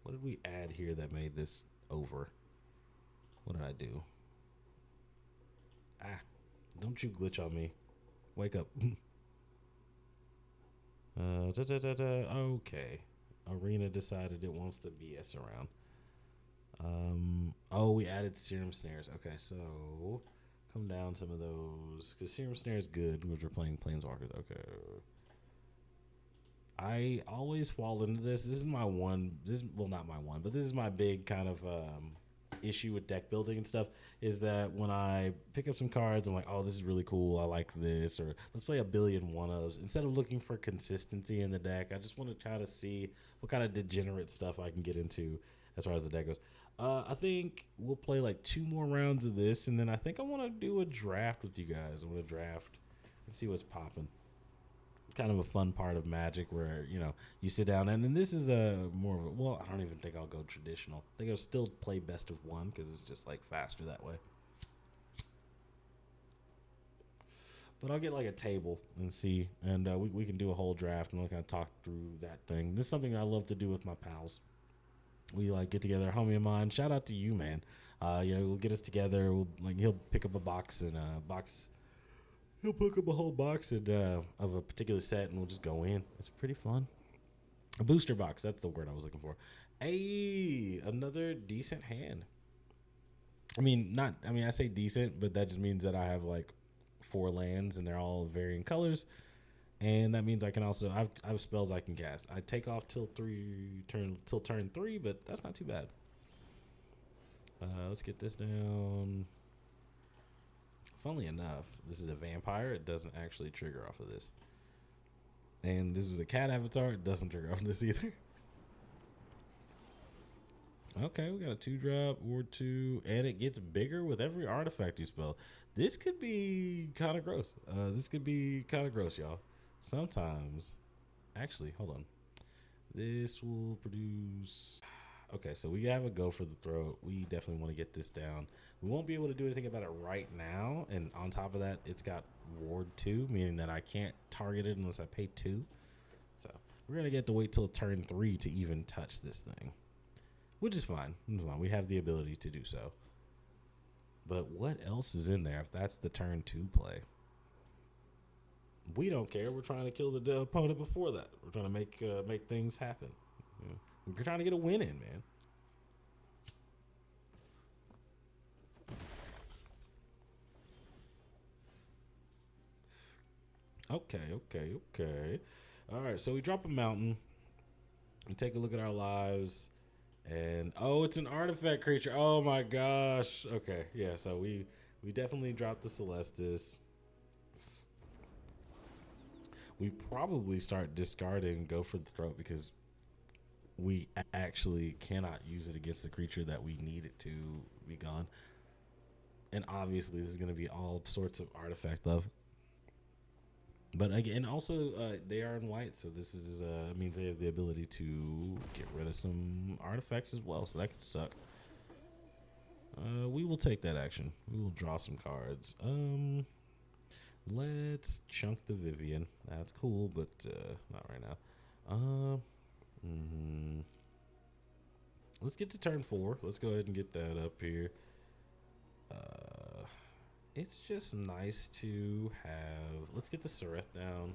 What did we add here that made this over? What did I do? Ah, don't you glitch on me. Wake up. Okay. Arena decided it wants to BS around. Oh, we added serum snares. Okay, so come down some of those because serum snare is good, which we're playing planeswalkers. Okay. I always fall into this. This is my one. Well, not my one, but this is my big kind of issue with deck building and stuff. Is that when I pick up some cards, I'm like, oh, this is really cool. I like this, or let's play a billion one-ofs. Instead of looking for consistency in the deck, I just want to try to see what kind of degenerate stuff I can get into as far as the deck goes. I think we'll play like 2 more rounds of this, and then I think I want to do a draft with you guys. I want to draft and see what's popping. kind of a fun part of Magic where, you know, you sit down and then this is a more of a, well, I don't even think I'll go traditional. I think I'll still play best of one because it's just like faster that way. But I'll get like a table and see, and we can do a whole draft and we'll kind of talk through that thing. This is something I love to do with my pals. We like get together. A homie of mine, shout out to you, man. You know, we'll get us together. We'll like he'll pick up a box and box. He'll pick up a whole box and, of a particular set, and we'll just go in. It's pretty fun. A booster box. That's the word I was looking for. Hey, another decent hand. I mean, not. I mean, I say decent, but that just means that I have like 4 lands and they're all varying colors, and that means I can also I have spells I can cast. I take off till turn 3, but that's not too bad. Let's get this down. Funnily enough, this is a vampire. It doesn't actually trigger off of this, and this is a cat avatar. It doesn't trigger off of this either. Okay, we got a 2-drop or 2, and it gets bigger with every artifact you spell. This could be kind of gross. This could be kind of gross, y'all. Sometimes, actually, hold on. This will produce. Okay, so we have a go for the throat. We definitely want to get this down. We won't be able to do anything about it right now, and on top of that, it's got ward 2, meaning that I can't target it unless I pay 2. So we're gonna get to wait till turn 3 to even touch this thing. Which is fine. We have the ability to do so. But what else is in there if that's the turn 2 play? We don't care. We're trying to kill the opponent before that. We're trying to make things happen. You know, we're trying to get a win in, man. Okay. All right, so we drop a mountain. We take a look at our lives. And oh, it's an artifact creature. Oh my gosh. Okay, yeah. So we definitely dropped the Celestis. We probably start discarding Go for the Throat because we actually cannot use it against the creature that we need it to be gone. And obviously, this is going to be all sorts of artifact love. But again, also they are in white, so this is means they have the ability to get rid of some artifacts as well. So that could suck. We will take that action. We will draw some cards. Let's chunk the Vivian. That's cool, but not right now. Let's get to turn 4. Let's go ahead and get that up here. It's just nice to have. Let's get the Sereth down.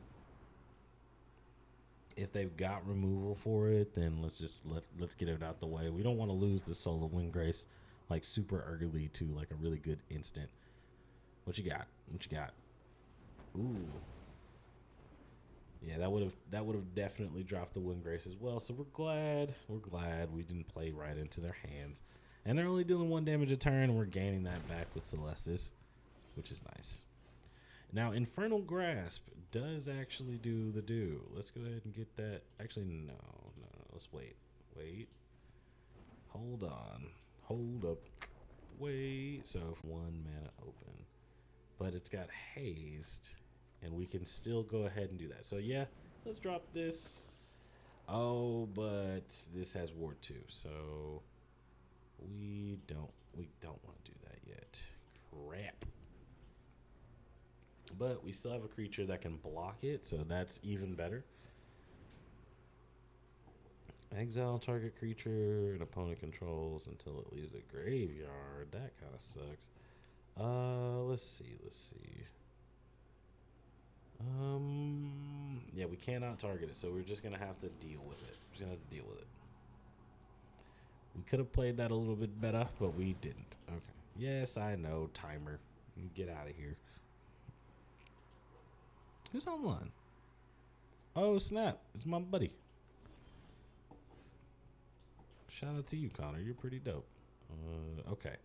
If they've got removal for it, then let's get it out the way. We don't want to lose the Soul of Windgrace like super early to like a really good instant. What you got? Ooh. Yeah, that would have definitely dropped the Windgrace as well. So we're glad we didn't play right into their hands. And they're only dealing 1 damage a turn, and we're gaining that back with Celestis, which is nice. Now, Infernal Grasp does actually do the do. Let's go ahead and get that. Actually, no. Let's wait. Hold on. Hold up. Wait. So, 1 mana open. But it's got haste, and we can still go ahead and do that. So, yeah, let's drop this. Oh, but this has Ward 2, so we don't want to do that yet. Crap. But we still have a creature that can block it, so that's even better. Exile target creature an opponent controls until it leaves a graveyard. That kind of sucks. Let's see. Yeah, we cannot target it, so we're just gonna have to deal with it. We could have played that a little bit better, but we didn't. Okay. Yes, I know. Timer. Get out of here. Who's online? Oh, snap. It's my buddy. Shout out to you, Connor. You're pretty dope. Okay.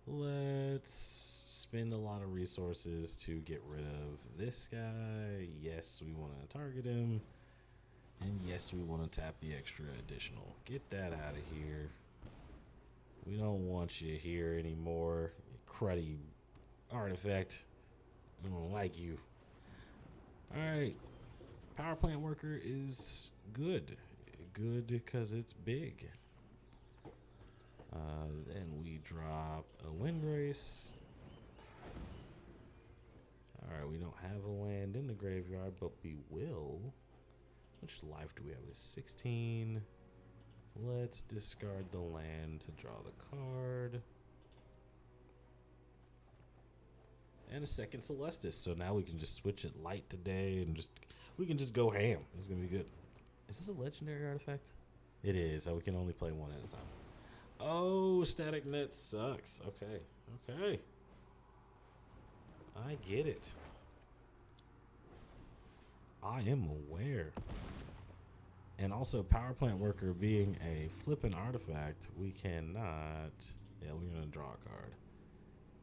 Let's spend a lot of resources to get rid of this guy. Yes, we want to target him. And yes, we want to tap the extra additional. Get that out of here. We don't want you here anymore, you cruddy artifact. I don't like you. Alright. Power plant worker is good. Good because it's big. Then we drop a wind race. Alright, we don't have a land in the graveyard, but we will. Which life do we have? It's 16. Let's discard the land to draw the card. And a second Celestis. So now we can just switch it light today and we can just go ham. It's gonna be good. Is this a legendary artifact? It is. So we can only play one at a time. Oh, static net sucks. Okay. Okay. I get it. I am aware. And also, power plant worker being a flippin' artifact, we cannot. Yeah, we're gonna draw a card.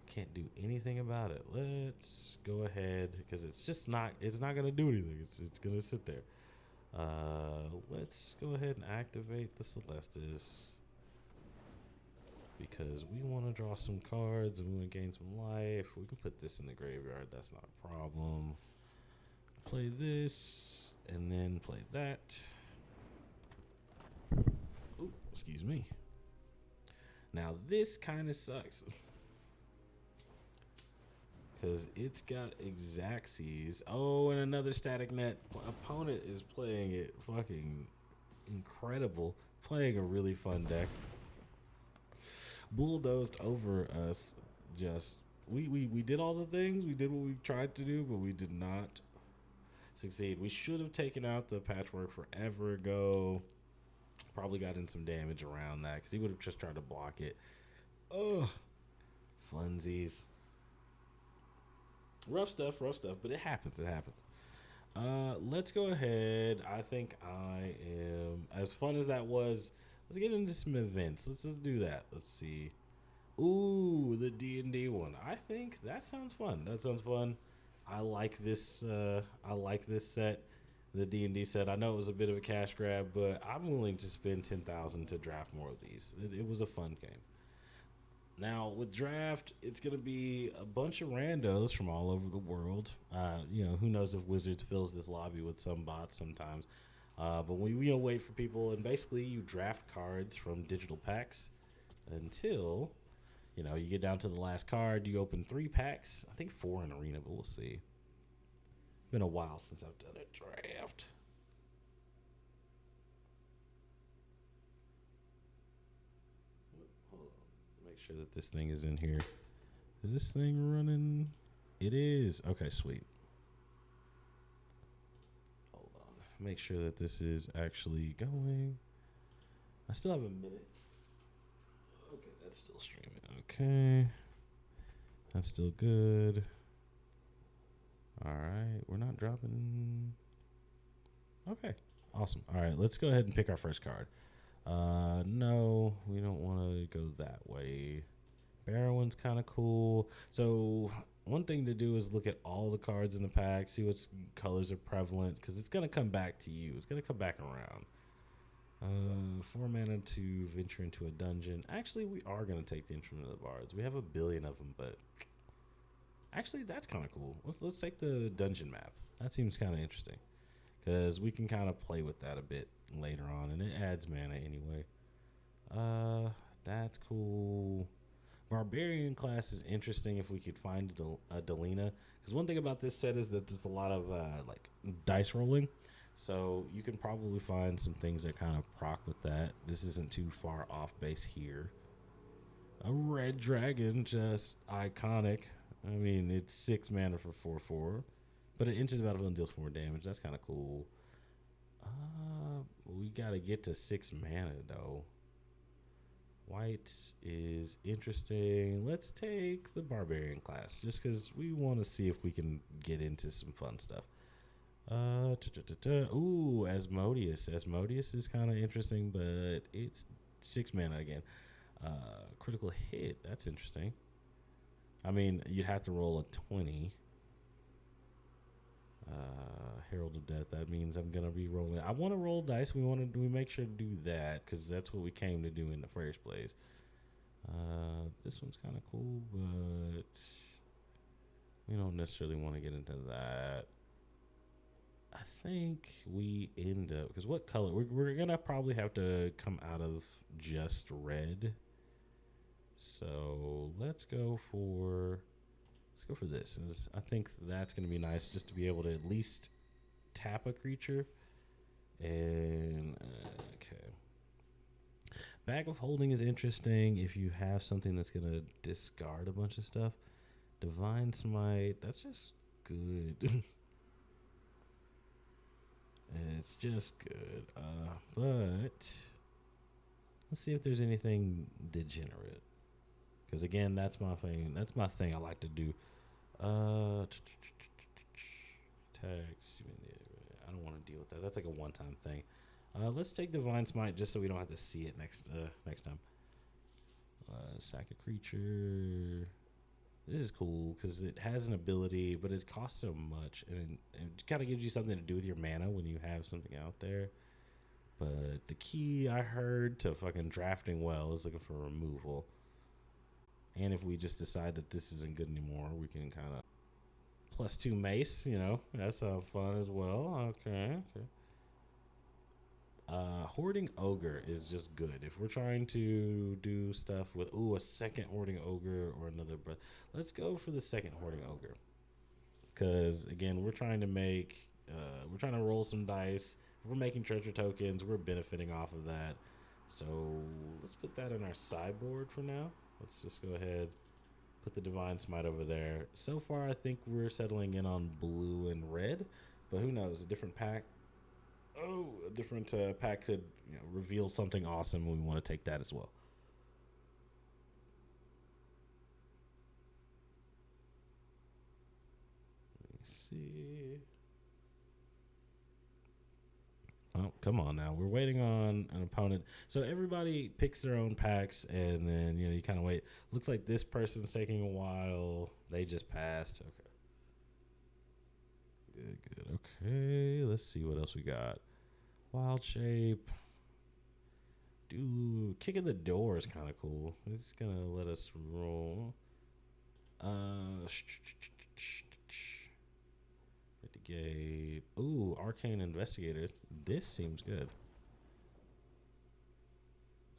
Can't do anything about it. Let's go ahead because it's just not. It's not gonna do anything. It's gonna sit there. Let's go ahead and activate the Celestis because we want to draw some cards and we want to gain some life. We can put this in the graveyard. That's not a problem. Play this and then play that. Oh, excuse me. Now this kind of sucks because it's got Xaxes. Oh, and another static net. Opponent is playing it fucking incredible. Playing a really fun deck. Bulldozed over us. Just we did all the things. We did what we tried to do, but we did not succeed. We should have taken out the patchwork forever ago. Probably got in some damage around that because he would have just tried to block it. Ugh. Funsies. Rough stuff, but it happens. It happens. Let's go ahead. I think I am, as fun as that was, let's get into some events. Let's do that. Let's see. Ooh, the D&D one. I think that sounds fun. That sounds fun. I like this. I like this set, the D&D set. I know it was a bit of a cash grab, but I'm willing to spend 10,000 to draft more of these. It was a fun game. Now with draft, it's gonna be a bunch of randos from all over the world. You know, who knows if Wizards fills this lobby with some bots sometimes. But we'll wait for people, and basically you draft cards from digital packs until, you know, you get down to the last card. You open 3 packs. I think 4 in Arena, but we'll see. Been a while since I've done a draft. Hold on. Make sure that this thing is in here. Is this thing running? It is. Okay, sweet. Hold on. Make sure that this is actually going. I still have a minute. Okay, that's still streaming. Okay. That's still good. All right. We're not dropping. Okay. Awesome. All right. Let's go ahead and pick our first card. No, we don't want to go that way. Barrowin's kind of cool. So one thing to do is look at all the cards in the pack, see what colors are prevalent, because it's going to come back to you. It's going to come back around. 4 mana to venture into a dungeon. Actually, we are going to take the Instrument of the Bards. We have a billion of them, but actually, that's kind of cool. Let's take the dungeon map. That seems kind of interesting because we can kind of play with that a bit later on, and it adds mana anyway. That's cool. Barbarian class is interesting if we could find a Delina, because one thing about this set is that there's a lot of like dice rolling, so you can probably find some things that kind of proc with that. This isn't too far off base here. A red dragon, just iconic. I mean, it's 6 mana for 4/4, but it enters the battlefield and deals 4 damage. That's kind of cool. We gotta get to 6 mana though. White is interesting. Let's take the barbarian class just because we want to see if we can get into some fun stuff. Ooh, Asmodeus. Asmodeus is kind of interesting, but it's 6 mana again. Critical hit. That's interesting. I mean, you'd have to roll a 20. Herald of Death. That means I'm gonna be rolling. I want to roll dice. We make sure to do that because that's what we came to do in the first place. This one's kind of cool, but we don't necessarily want to get into that. I think we end up, because what color? We're gonna probably have to come out of just red. So let's go for this. I think that's gonna be nice, just to be able to at least tap a creature. And okay, bag of holding is interesting if you have something that's gonna discard a bunch of stuff. Divine smite, that's just good. It's just good. But let's see if there's anything degenerate. Because again, that's my thing. That's my thing I like to do. Tags. I don't want to deal with that. That's like a one-time thing. Let's take Divine Smite just so we don't have to see it next time. Sack a creature. This is cool because it has an ability, but it costs so much, and it kind of gives you something to do with your mana when you have something out there. But the key I heard to fucking drafting well is looking for removal. And if we just decide that this isn't good anymore, we can kind of +2 mace. That sounds fun as well. Okay. Hoarding Ogre is just good if we're trying to do stuff with a second Hoarding Ogre or another. But let's go for the second Hoarding Ogre, because again, we're trying to roll some dice. If we're making treasure tokens, we're benefiting off of that. So let's put that in our sideboard for now. Let's just go ahead, put the Divine Smite over there. So far, I think we're settling in on blue and red, but who knows? A different pack pack could reveal something awesome. We want to take that as well. Let me see. Oh, come on now. We're waiting on an opponent. So everybody picks their own packs, and then you kind of wait. Looks like this person's taking a while. They just passed. Okay. Good. Okay, let's see what else we got. Wild shape. Dude, kicking the door is kind of cool. It's gonna let us roll. At the gate. Ooh, Arcane Investigator. This seems good.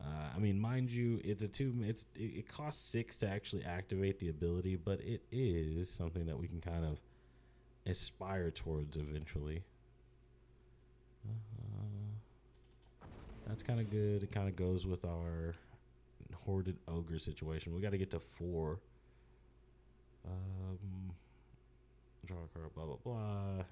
I mean, mind you, it's a two. It costs 6 to actually activate the ability, but it is something that we can kind of aspire towards eventually. That's kind of good. It kind of goes with our hoarded ogre situation. We got to get to 4. Draw a card. Blah blah blah.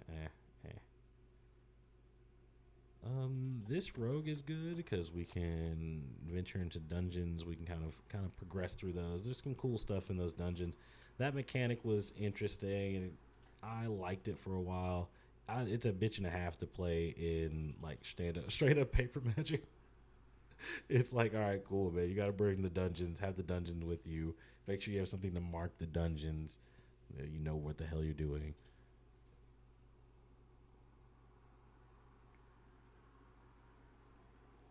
This rogue is good because we can venture into dungeons. We can kind of progress through those. There's some cool stuff in those dungeons. That mechanic was interesting, and I liked it for a while. It's a bitch and a half to play in like straight up paper magic. It's like, all right, cool, man. You got to bring the dungeons, have the dungeons with you. Make sure you have something to mark the dungeons. You know what the hell you're doing.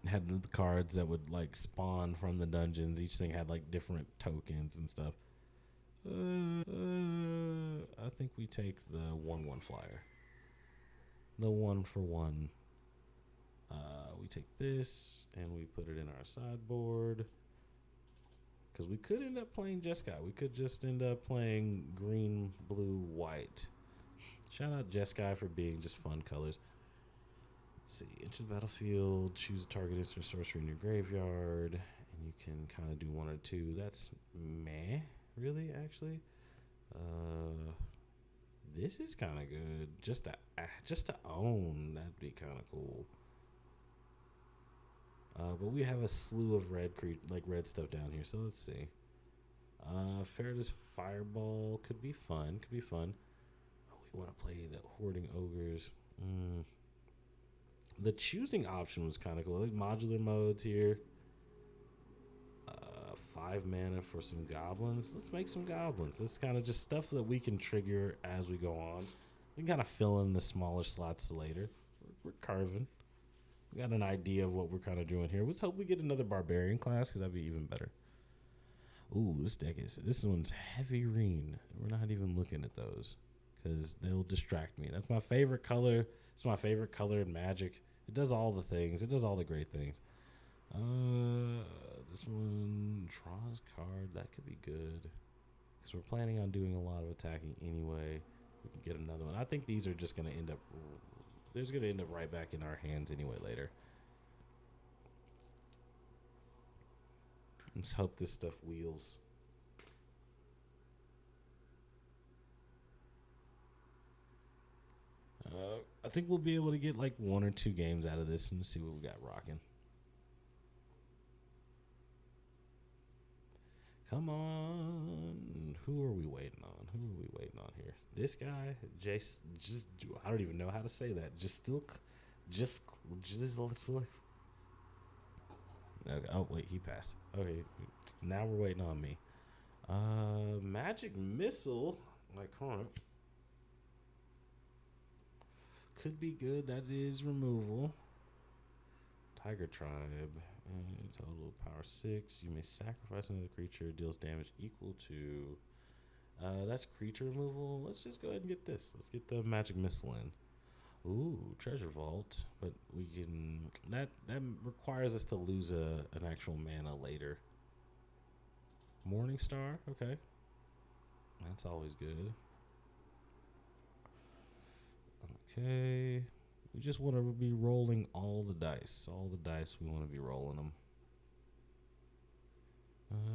Had the cards that would like spawn from the dungeons. Each thing had like different tokens and stuff. I think we take the 1/1 flyer. The 1-for-1. We take this and we put it in our sideboard. Because we could end up playing Jeskai. We could just end up playing green, blue, white. Shout out Jeskai for being just fun colors. Let's see, enter the battlefield, choose a target instant sorcery in your graveyard, and you can kind of do 1 or 2. That's meh, really, actually. This is kind of good. Just to own, that'd be kind of cool. But we have a slew of red stuff down here, so let's see. Faraday's Fireball could be fun. Oh, we want to play the Hoarding Ogres. The choosing option was kind of cool. Like modular modes here. 5 mana for some goblins. Let's make some goblins. This is kind of just stuff that we can trigger as we go on. We can kind of fill in the smaller slots later. We're carving. We got an idea of what we're kind of doing here. Let's hope we get another barbarian class, because that'd be even better. Ooh, this one's heavy green. We're not even looking at those. because they'll distract me. That's my favorite color. It's my favorite color in Magic. It does all the things. It does all the great things. This one draws card. That could be good because we're planning on doing a lot of attacking anyway. We can get another one. I think these are just going to end up. There's going to end up right back in our hands anyway later. Let's hope this stuff wheels. I think we'll be able to get like 1 or 2 games out of this and see what we got rocking. Come on. Who are we waiting on? Who are we waiting on here? This guy, Jace, just, I don't even know how to say that. Okay, oh, wait, he passed. Okay, now we're waiting on me. Magic Missile, like, hold on. Could be good. That is removal. Tiger Tribe. Total power 6. You may sacrifice another creature. Deals damage equal to. That's creature removal. Let's just go ahead and get this. Let's get the Magic Missile in. Ooh, Treasure Vault. But we can. That requires us to lose an actual mana later. Morning Star. Okay. That's always good. Okay. We just want to be rolling all the dice. All the dice, we want to be rolling them.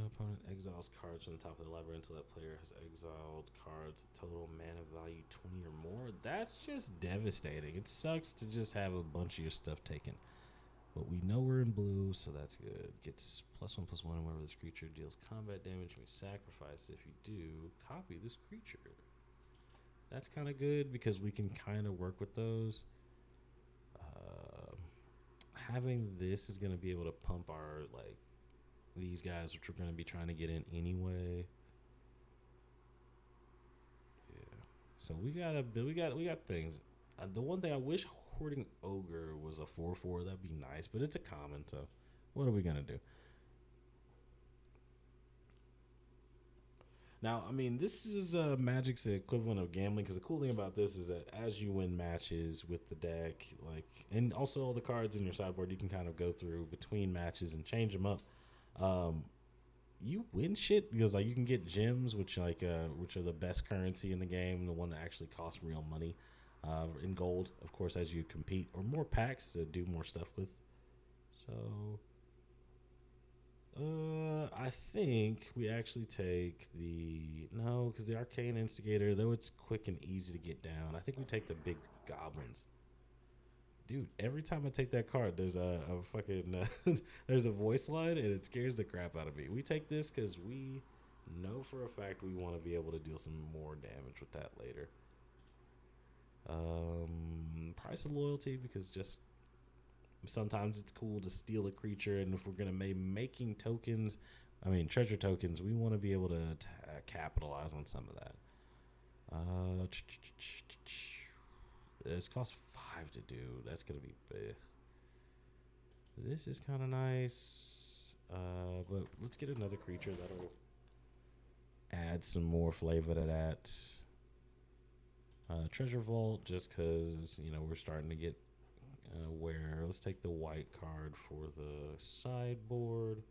Opponent exiles cards from the top of the library until that player has exiled cards total mana value 20 or more. That's just devastating. It sucks to just have a bunch of your stuff taken. But we know we're in blue, so that's good. Gets +1/+1 whenever this creature deals combat damage. We sacrifice. If you do, copy this creature. That's kind of good because we can kind of work with those. Having this is going to be able to pump our, like, these guys, which we're going to be trying to get in anyway. Yeah. So we got things. The one thing I wish Hoarding Ogre was a 4/4. That'd be nice, but it's a common. So what are we going to do? Now, I mean, this is Magic's equivalent of gambling because the cool thing about this is that as you win matches with the deck, like, and also all the cards in your sideboard, you can kind of go through between matches and change them up. You win shit because like you can get gems, which are the best currency in the game, the one that actually costs real money, in gold, of course, as you compete, or more packs to do more stuff with. So. I think we actually take because the Arcane Instigator, though it's quick and easy to get down, I think we take the big goblins. Dude, every time I take that card, there's a fucking there's a voice line, and it scares the crap out of me. We take this because we know for a fact we want to be able to deal some more damage with that later. Price of Loyalty, because just sometimes it's cool to steal a creature, and if we're gonna be making tokens, I mean treasure tokens, we want to be able to capitalize on some of that. This costs 5 to do. That's gonna be big. This is kind of nice, but let's get another creature that'll add some more flavor to that. Treasure Vault, just because we're starting to get let's take the white card for the sideboard,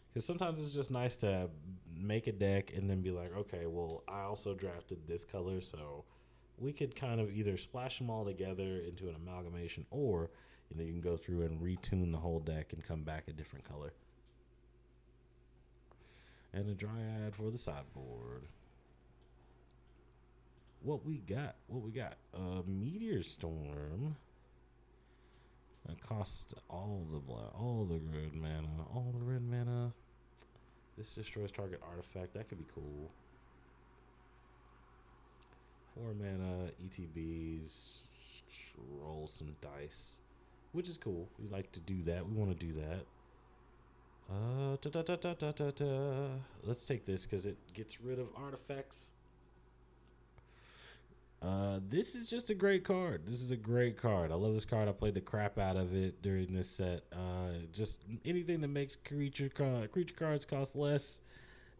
because sometimes it's just nice to make a deck and then be like, okay, well, I also drafted this color, so we could kind of either splash them all together into an amalgamation, or you can go through and retune the whole deck and come back a different color. And a Dryad for the sideboard. What we got? Meteor Storm. It costs all the red mana. This destroys target artifact. That could be cool. 4 mana, ETBs, roll some dice, which is cool. We like to do that. We want to do that. Let's take this because it gets rid of artifacts. This is just a great card. This is a great card. I love this card. I played the crap out of it during this set. Just anything that makes creature cards cost less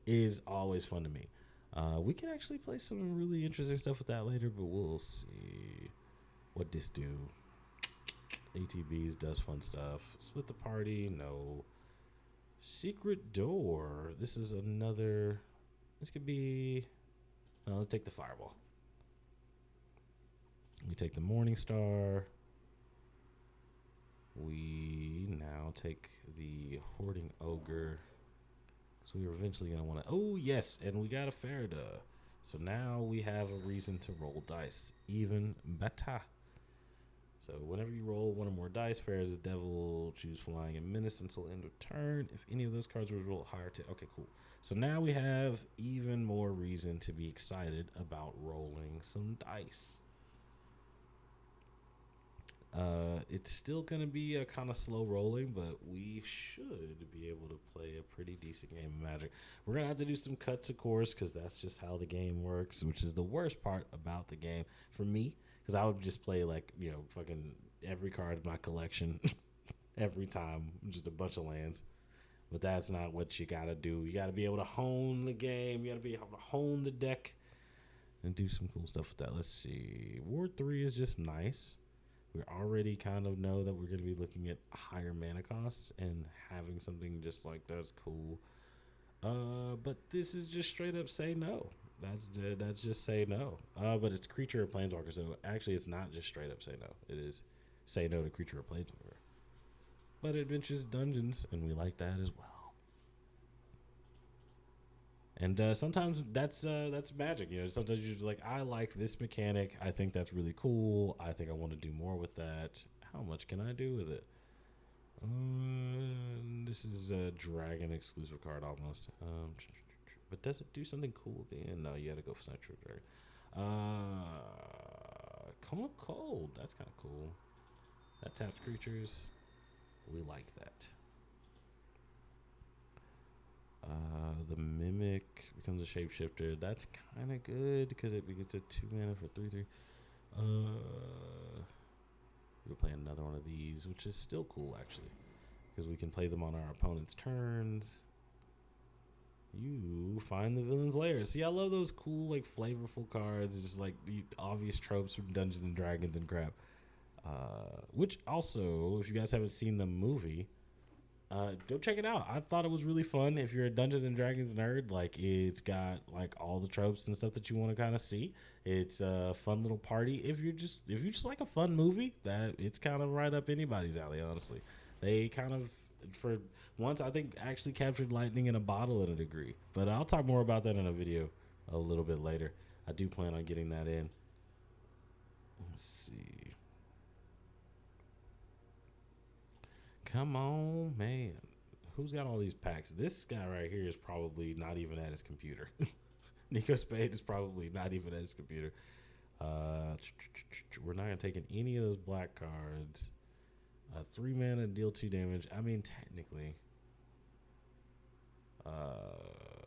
is always fun to me. We can actually play some really interesting stuff with that later, but we'll see what this do. ATBs does fun stuff. Split the party, no. Secret door. This is another. This could be. No, let's take the fireball. We take the Morning Star. We now take the Hoarding Ogre. So we are eventually going to want to. Oh, yes. And we got a Farida. So now we have a reason to roll dice. Even better. So whenever you roll one or more dice, Farada's Devil, choose Flying and Menace until end of turn. If any of those cards were rolled higher to. Okay, cool. So now we have even more reason to be excited about rolling some dice. It's still going to be a kind of slow rolling, but we should be able to play a pretty decent game of Magic. We're going to have to do some cuts, of course, because that's just how the game works, which is the worst part about the game for me, because I would just play, like, you know, fucking every card in my collection every time, just a bunch of lands. But that's not what you got to do. You got to be able to hone the game. You got to be able to hone the deck and do some cool stuff with that. Let's see. Ward 3 is just nice. We already kind of know that we're going to be looking at higher mana costs, and having something just like that's cool. But this is just straight up say no. That's just say no. But it's creature or planeswalker, so actually it's not just straight up say no. It is say no to creature or planeswalker. But Adventures Dungeons, and we like that as well. And sometimes that's magic, you know. Sometimes you're just like, I like this mechanic. I think that's really cool. I think I want to do more with that. How much can I do with it? This is a dragon exclusive card almost. But does it do something cool at the end? No, you got to go for Sanctuary Dragon. Cone of Cold. That's kind of cool. That taps creatures. We like that. The Mimic becomes a shapeshifter. That's kind of good because it gets a 2 mana for 3/3. We'll play another one of these, which is still cool actually, because we can play them on our opponent's turns. You find the villain's lair. See, I love those cool, like, flavorful cards, just like obvious tropes from Dungeons and Dragons and crap. Which also, if you guys haven't seen the movie, go check it out. I thought it was really fun. If you're a Dungeons and Dragons nerd, like, it's got like all the tropes and stuff that you want to kind of see. It's a fun little party. If you just like a fun movie, that it's kind of right up anybody's alley. Honestly, they kind of, for once, I think actually captured lightning in a bottle in a degree. But I'll talk more about that in a video a little bit later. I do plan on getting that in. Let's see. Come on, man. Who's got all these packs? This guy right here is probably not even at his computer. Nico Spade is probably not even at his computer. We're not going to take in any of those black cards. 3 mana, deal 2 damage. I mean, technically.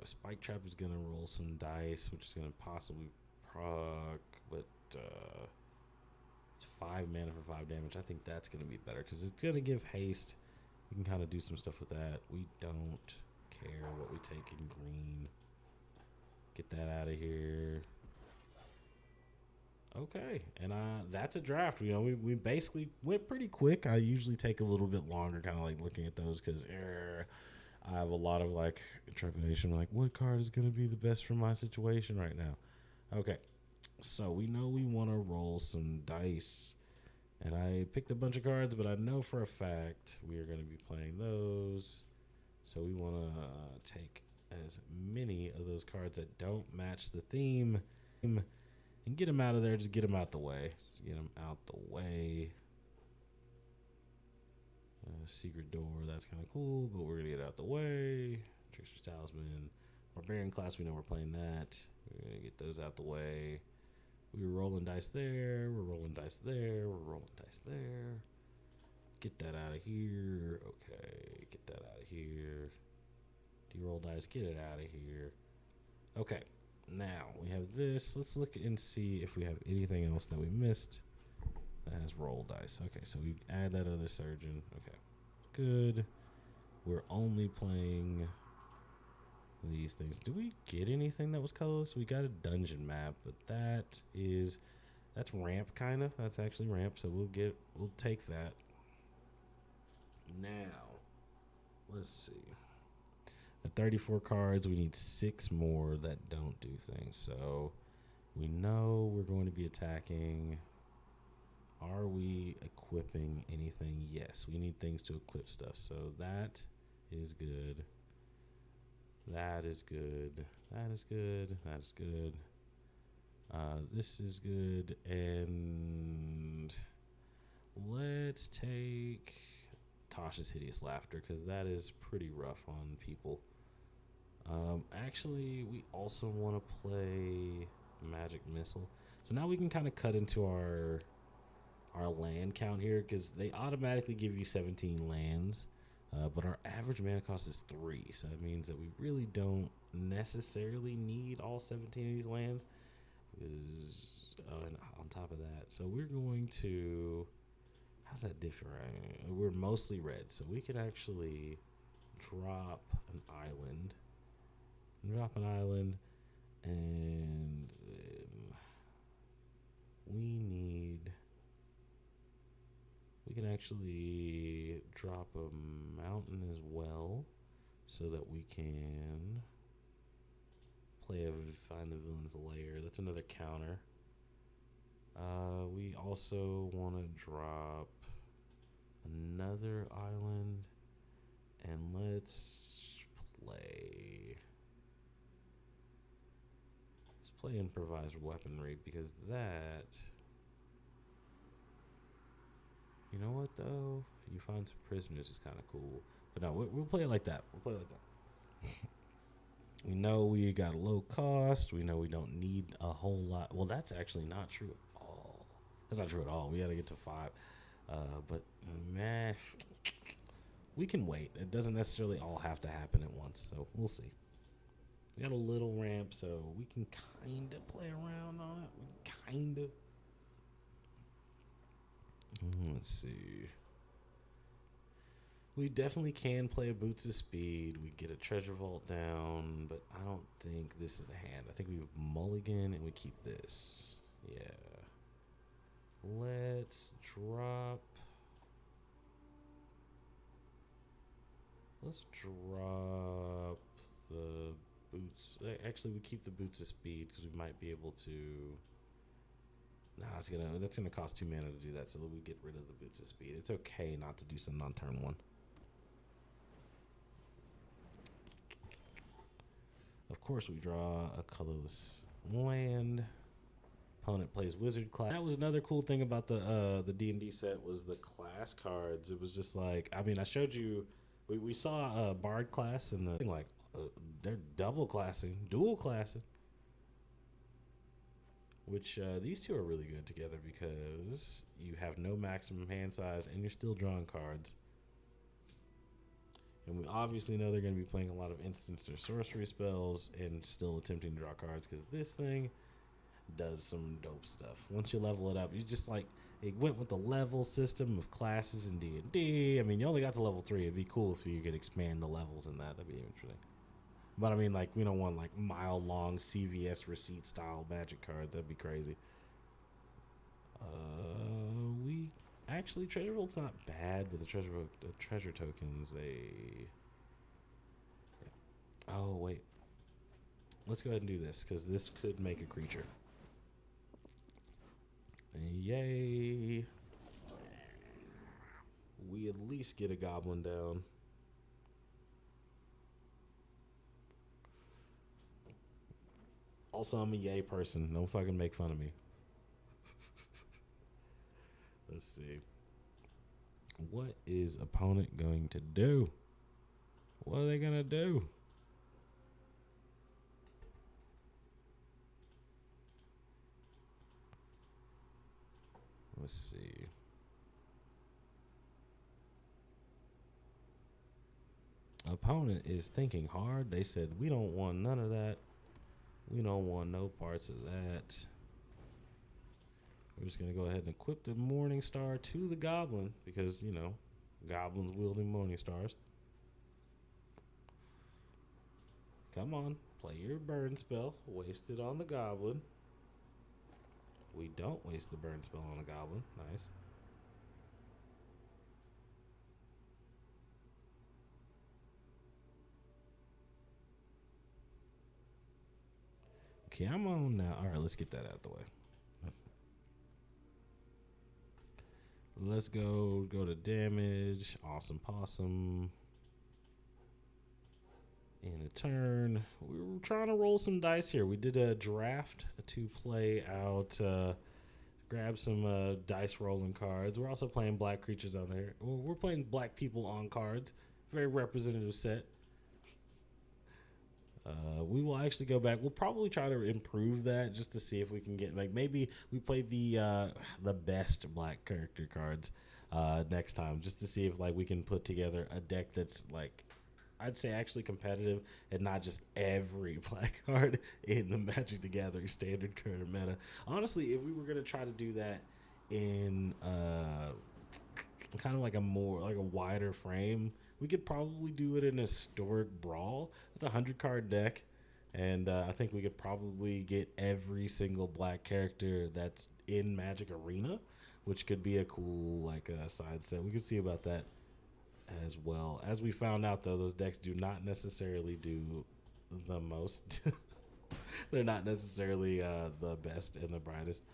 Spike Trap is going to roll some dice, which is going to possibly proc, but it's 5 mana for 5 damage. I think that's going to be better because it's going to give haste. We can kind of do some stuff with that. We don't care what we take in green. Get that out of here. Okay, and that's a draft. You know, we basically went pretty quick. I usually take a little bit longer, kind of like looking at those, because I have a lot of like trepidation. Like, what card is going to be the best for my situation right now? Okay, so we know we want to roll some dice, and I picked a bunch of cards, but I know for a fact we are going to be playing those. So we want to take as many of those cards that don't match the theme and get them out of there. Just get them out the way. Just get them out the way. Secret door, that's kind of cool, but we're going to get out the way. Trickster's Talisman. Barbarian class, we know we're playing that. We're going to get those out the way. We were rolling dice there. We're rolling dice there. We're rolling dice there. Get that out of here. Okay, get that out of here. Do you roll dice? Get it out of here. Okay, now we have this. Let's look and see if we have anything else that we missed that has roll dice. Okay, so we add that other surgeon. Okay, good. We're only playing these things. Do we get anything that was colorless? We got a dungeon map, but that's ramp kind of. That's actually ramp, so we'll take that. Now, let's see. At 34 cards, we need 6 more that don't do things. So we know we're going to be attacking. Are we equipping anything? Yes, we need things to equip stuff. So that is good. That is good. That is good. That is good. This is good. And let's take Tasha's Hideous Laughter, because that is pretty rough on people. Actually, we also want to play Magic Missile. So now we can kind of cut into our land count here, because they automatically give you 17 lands. But our average mana cost is 3, so that means that we really don't necessarily need all 17 of these lands. And on top of that, so we're going to, how's that different? We're mostly red, so we could actually drop an island. And then we can actually drop a mountain as well, so that we can find the villain's lair. That's another counter. We also want to drop another island, and let's play improvised weaponry, because that, you know what though, you find some prisoners is kind of cool. But no, we'll play it like that. We know we got a low cost. We know we don't need a whole lot. Well, that's actually not true at all. That's not true at all. We got to get to 5. But man, we can wait. It doesn't necessarily all have to happen at once. So we'll see. We got a little ramp, so we can kind of play around on it. Kind of. Let's see. We definitely can play a Boots of Speed. We get a Treasure Vault down, but I don't think this is the hand. I think we mulligan and we keep this. Yeah. Let's drop the boots. Actually, we keep the Boots of Speed because we might be able to. Nah, that's gonna cost 2 mana to do that, so we get rid of the Boots of Speed. It's okay not to do something on turn 1. Of course, we draw a colorless land. Opponent plays wizard class. That was another cool thing about the D&D set, was the class cards. It was just like, I mean, I showed you. We saw a bard class and the thing, like they're dual classing, which these two are really good together because you have no maximum hand size and you're still drawing cards. And we obviously know they're going to be playing a lot of instants or sorcery spells and still attempting to draw cards, because this thing does some dope stuff. Once you level it up, you just like, it went with the level system of classes in D&D. I mean, you only got to level 3. It'd be cool if you could expand the levels in that. That'd be interesting. But I mean, like, we don't want like mile-long CVS receipt style magic cards. That'd be crazy. We actually, Treasure Vault's not bad, but the treasure tokens, oh wait, let's go ahead and do this, because this could make a creature. Yay. We at least get a goblin down. Also, I'm a yay person. Don't fucking make fun of me. Let's see. What is opponent going to do? What are they going to do? Let's see. Opponent is thinking hard. They said, we don't want none of that. We don't want no parts of that. We're just going to go ahead and equip the Morning Star to the goblin, because, you know, goblins wielding Morning Stars. Come on, play your burn spell. Waste it on the goblin. We don't waste the burn spell on the goblin. Nice. Okay, I'm on now. All right, let's get that out of the way. Let's go to damage. Awesome possum. In a turn, we were trying to roll some dice here. We did a draft to play out, grab some dice rolling cards. We're also playing black creatures on there. We're playing black people on cards. Very representative set. We will actually go back. We'll probably try to improve that just to see if we can get, like, maybe we play the best black character cards next time, just to see if like we can put together a deck that's like, I'd say actually competitive and not just every black card in the Magic the Gathering standard card meta. Honestly, if we were gonna try to do that in kind of like a more like a wider frame, we could probably do it in a Historic Brawl. It's a 100 card deck, and I think we could probably get every single black character that's in Magic Arena, which could be a cool like side set. We could see about that as well. As we found out, though, those decks do not necessarily do the most. They're not necessarily the best and the brightest.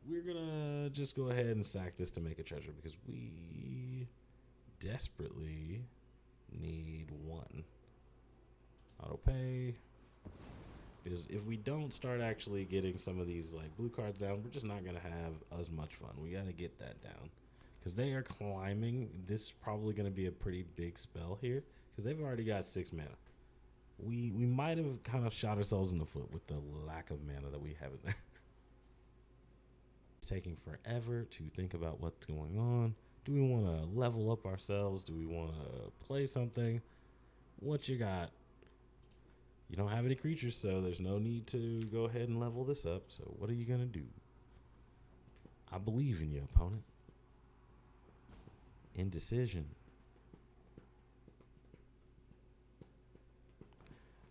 We're gonna just go ahead and sack this to make a treasure because we desperately need one. Auto pay. Because if we don't start actually getting some of these like blue cards down, we're just not gonna have as much fun. We gotta get that down because they are climbing. This is probably gonna be a pretty big spell here because they've already got 6 mana. We might have kind of shot ourselves in the foot with the lack of mana that we have in there. It's taking forever to think about what's going on. Do we want to level up ourselves? Do we want to play something? What you got? You don't have any creatures, so there's no need to go ahead and level this up. So what are you going to do? I believe in you, opponent. Indecision.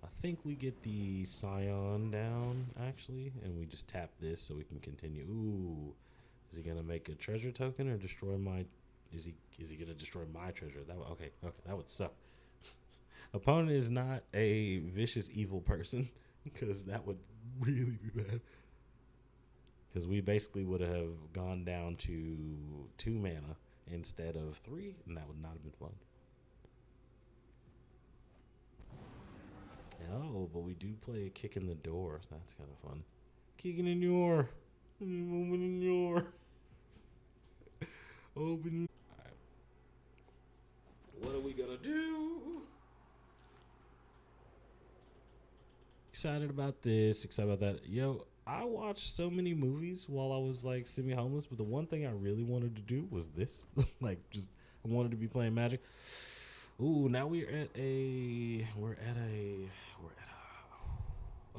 I think we get the Scion down, actually, and we just tap this so we can continue. Ooh. Is he going to make a treasure token or destroy my... Is he going to destroy my treasure? Okay, that would suck. Opponent is not a vicious evil person because that would really be bad. Because we basically would have gone down to 2 mana instead of 3, and that would not have been fun. Oh, but we do play a kick in the door. So that's kind of fun. Kicking in your. Opening your. Open. Right. What are we going to do? Excited about this. Excited about that. Yo, I watched so many movies while I was like semi-homeless, but the one thing I really wanted to do was this. Like, just, I wanted to be playing Magic. Ooh, now we're at a.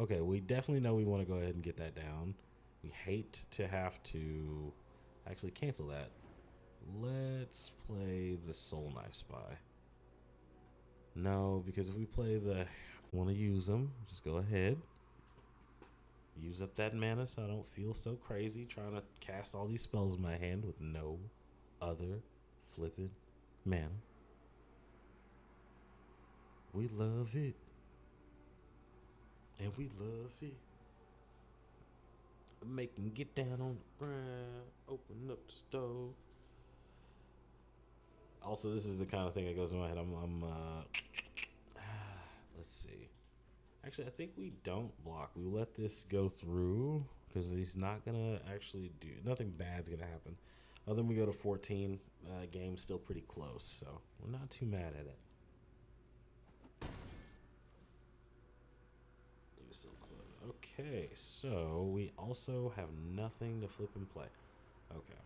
Okay, we definitely know we want to go ahead and get that down. We hate to have to actually cancel that. Let's play the Soul Knife Spy. No, because if we play the... want to use them, just go ahead. Use up that mana so I don't feel so crazy trying to cast all these spells in my hand with no other flipping mana. We love it. And we love it. Make them get down on the ground. Open up the stove. Also, this is the kind of thing that goes in my head. Let's see. Actually, I think we don't block. We let this go through because he's not gonna actually do nothing. Bad's gonna happen. Other than we go to 14. Game's still pretty close, so we're not too mad at it. Okay, so we also have nothing to flip and play. Okay.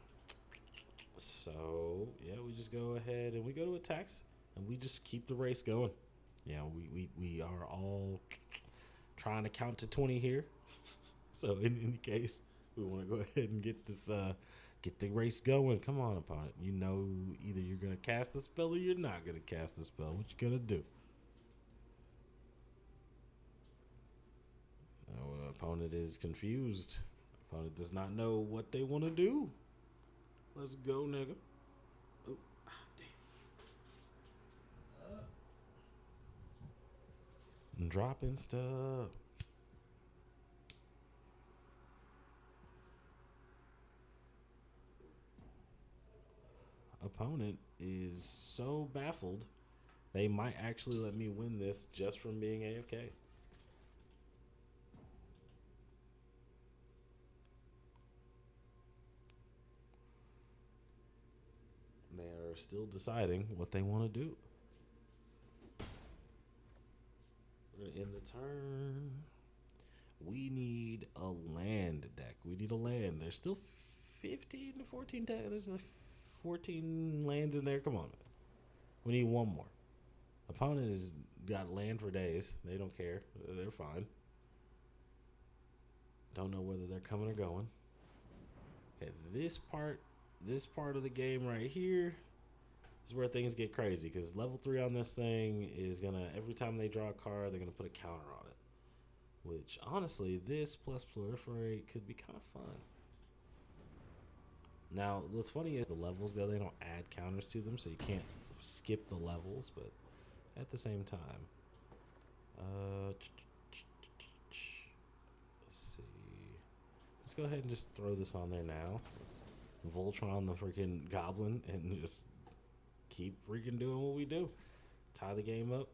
So, yeah, we just go ahead and we go to attacks and we just keep the race going. Yeah, we are all trying to count to 20 here. So, in any case, we want to go ahead and get this, get the race going. Come on, opponent. You know, either you're going to cast the spell or you're not going to cast the spell. What you going to do? Our opponent is confused. Opponent does not know what they want to do. Let's go, nigga. Oh, damn. Dropping stuff. Opponent is so baffled, they might actually let me win this just from being AFK. They are still deciding what they want to do. We're going to end the turn. We need a land deck. We need a land. There's still 15 to 14 decks. There's like 14 lands in there. Come on, man. We need one more. Opponent has got land for days. They don't care. They're fine. Don't know whether they're coming or going. Okay, this part of the game right here is where things get crazy, because level 3 on this thing is gonna, every time they draw a card, they're gonna put a counter on it. Which, honestly, this plus proliferate could be kind of fun. Now, what's funny is the levels go, they don't add counters to them, so you can't skip the levels, but at the same time. Let's see. Let's go ahead and just throw this on there now. Voltron the freaking goblin and just keep freaking doing what we do. Tie the game up.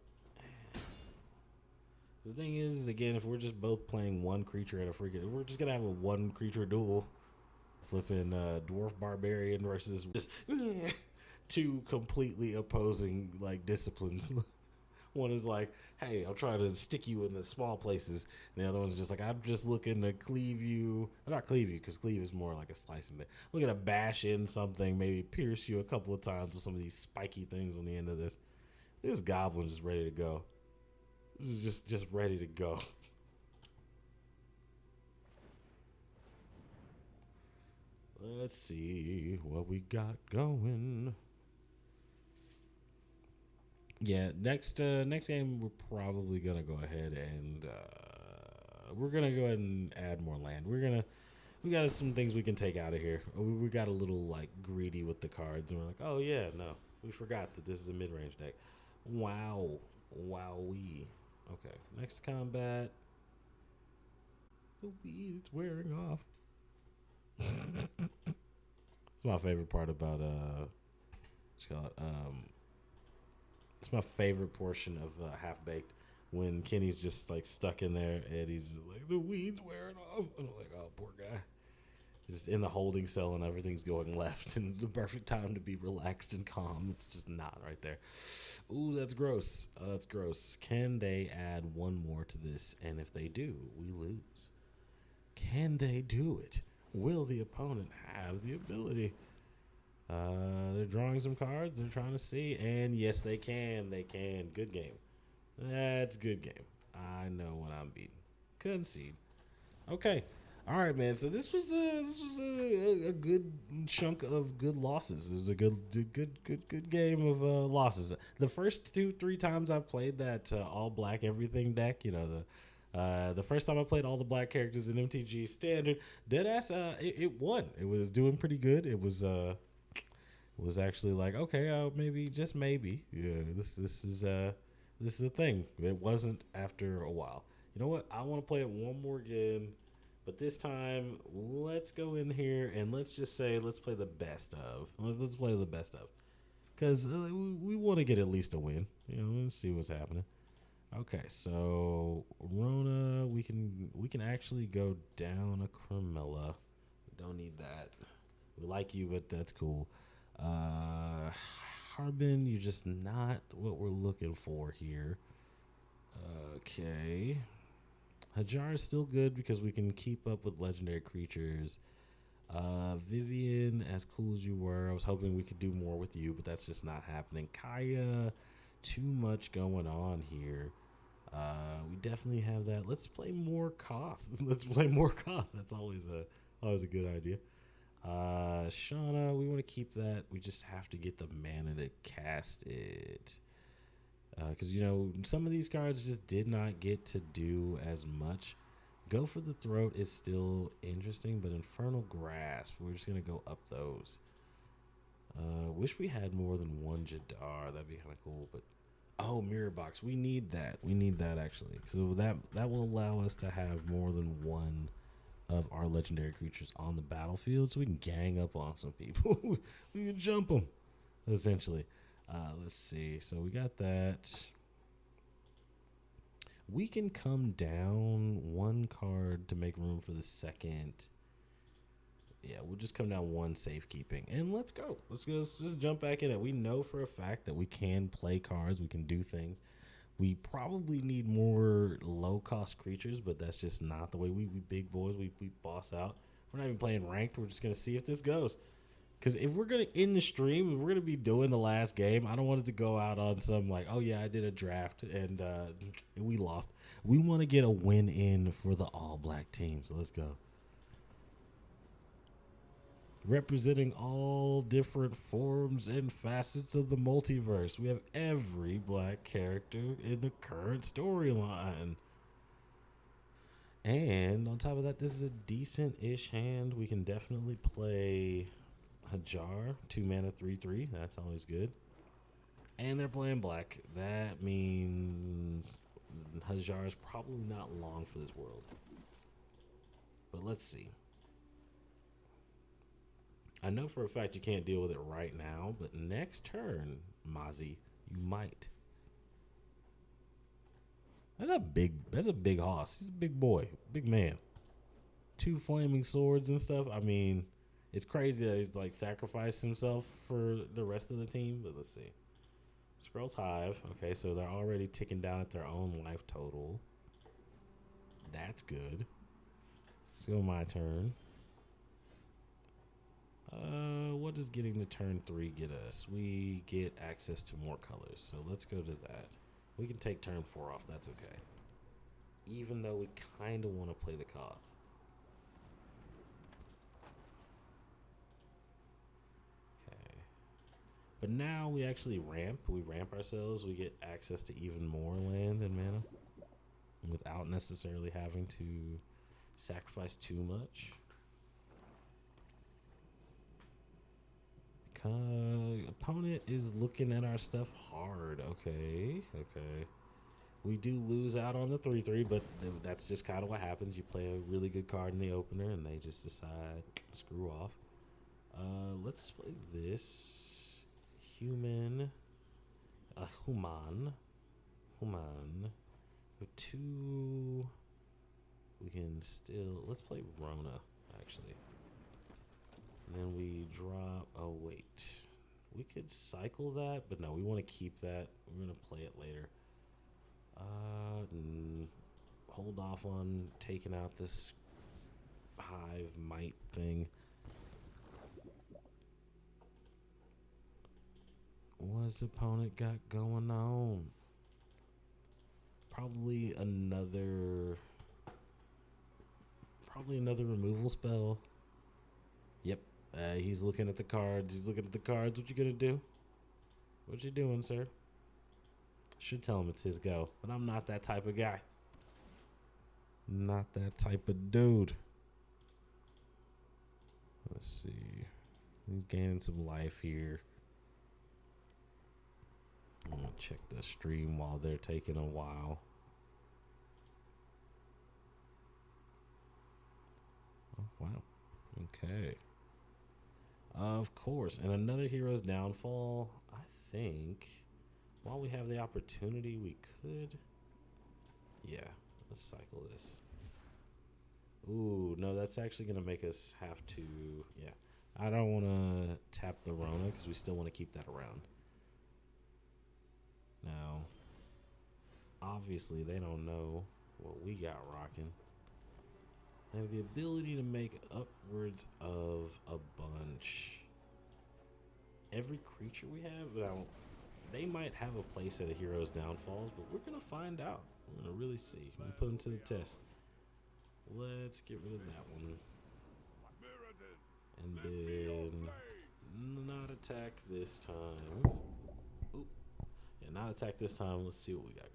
The thing is, again, if we're just both playing one creature at a freaking, if we're just gonna have a one creature duel, flipping dwarf barbarian versus just two completely opposing like disciplines. One is like, hey, I'm trying to stick you in the small places. And the other one's just like, I'm just looking to cleave you. Or not cleave you, because cleave is more like a slicing thing. Looking to bash in something, maybe pierce you a couple of times with some of these spiky things on the end of this. This goblin's just ready to go. Just ready to go. Let's see what we got going. Yeah, next game we're probably gonna go ahead and we're gonna go ahead and add more land. We got some things we can take out of here. We got a little like greedy with the cards, and we're like, oh yeah, no, we forgot that this is a mid-range deck. Wow, wowee. Okay, next combat. The weed's wearing off. It's my favorite part about it's my favorite portion of Half Baked, when Kenny's just like stuck in there and he's just like, the weed's wearing off, and I'm like, oh, poor guy. Just in the holding cell and everything's going left, and the perfect time to be relaxed and calm. It's just not right there. Ooh, that's gross. That's gross. Can they add one more to this? And if they do, we lose. Can they do it? Will the opponent have the ability? They're drawing some cards. They're trying to see. And yes, they can. They can. Good game. That's good game. I know what I'm beating. Concede. Okay. All right, man. So this was a good chunk of good losses. It was a good game of losses. The first 2-3 times I played that all black everything deck, you know, the first time I played all the black characters in MTG standard, deadass, it won. It was doing pretty good. It was actually like, okay, maybe, just maybe, yeah, this is the thing. It wasn't after a while. You know what? I want to play it one more game. But this time, let's go in here and let's just say, let's play the best of. Let's play the best of. Because we want to get at least a win. You know, let's see what's happening. Okay, so Rona, we can actually go down a Carmilla. We don't need that. We like you, but that's cool. Harbin, you're just not what we're looking for here. Okay. Hajar is still good because we can keep up with legendary creatures. Vivian, as cool as you were, I was hoping we could do more with you, but that's just not happening. Kaya, too much going on here. We definitely have that. Let's play more Koth. Let's play more Koth. That's always a good idea. Shauna, we want to keep that. We just have to get the mana to cast it. Because, you know, some of these cards just did not get to do as much. Go for the Throat is still interesting, but Infernal Grasp, we're just going to go up those. Wish we had more than one Jadar. That'd be kind of cool, but oh, Mirror Box. We need that. We need that actually. So that will allow us to have more than one of our legendary creatures on the battlefield, so we can gang up on some people. We can jump them, essentially. Let's see. So we got that. We can come down one card to make room for the second. Yeah, we'll just come down one safekeeping. And let's go. Let's just jump back in it. We know for a fact that we can play cards. We can do things. We probably need more low-cost creatures, but that's just not the way we big boys. We boss out. We're not even playing ranked. We're just going to see if this goes. Because if we're going to end the stream, if we're going to be doing the last game, I don't want it to go out on some like, oh, yeah, I did a draft and we lost. We want to get a win in for the all-black team. So let's go. Representing all different forms and facets of the multiverse. We have every black character in the current storyline. And on top of that, this is a decent-ish hand. We can definitely play Hajar, 2 mana, 3/3. That's always good. And they're playing black. That means Hajar is probably not long for this world. But let's see. I know for a fact you can't deal with it right now, but next turn, Mozzie, you might. That's a big hoss. He's a big boy, big man. 2 flaming swords and stuff. I mean, it's crazy that he's like sacrificed himself for the rest of the team, but let's see. Scrolls Hive. Okay, so they're already ticking down at their own life total. That's good. Let's go my turn. What does getting to turn 3 get us? We get access to more colors, so let's go to that. We can take turn 4 off, that's okay. Even though we kind of want to play the Koth. Okay. But now we actually ramp. We ramp ourselves. We get access to even more land and mana without necessarily having to sacrifice too much. Opponent is looking at our stuff hard. Okay. We do lose out on the 3/3, but that's just kind of what happens. You play a really good card in the opener, and they just decide screw off. Let's play this human. Human. With 2. We can still. Let's play Rona actually. And then we drop, oh wait, we could cycle that, but no, we want to keep that. We're going to play it later. Hold off on taking out this hive might thing. What's the opponent got going on? Probably another removal spell. Yep. He's looking at the cards. What you gonna do? What you doing, sir? Should tell him it's his go, but I'm not that type of guy. Not that type of dude. Let's see. He's gaining some life here. I'm gonna check the stream while they're taking a while. Oh, wow. Okay. Of course. And another hero's downfall. I think while we have the opportunity, we could. Yeah. Let's cycle this. Ooh, no, that's actually going to make us have to. Yeah. I don't want to tap the Rona because we still want to keep that around. Now, obviously, they don't know what we got rocking. They have the ability to make upwards of a bunch. Every creature we have, now, they might have a place at a hero's downfalls, but we're going to find out. We're going to really see. We're going to put them to the test. Let's get rid of that one. And then not attack this time. Ooh. Yeah, not attack this time. Let's see what we got going.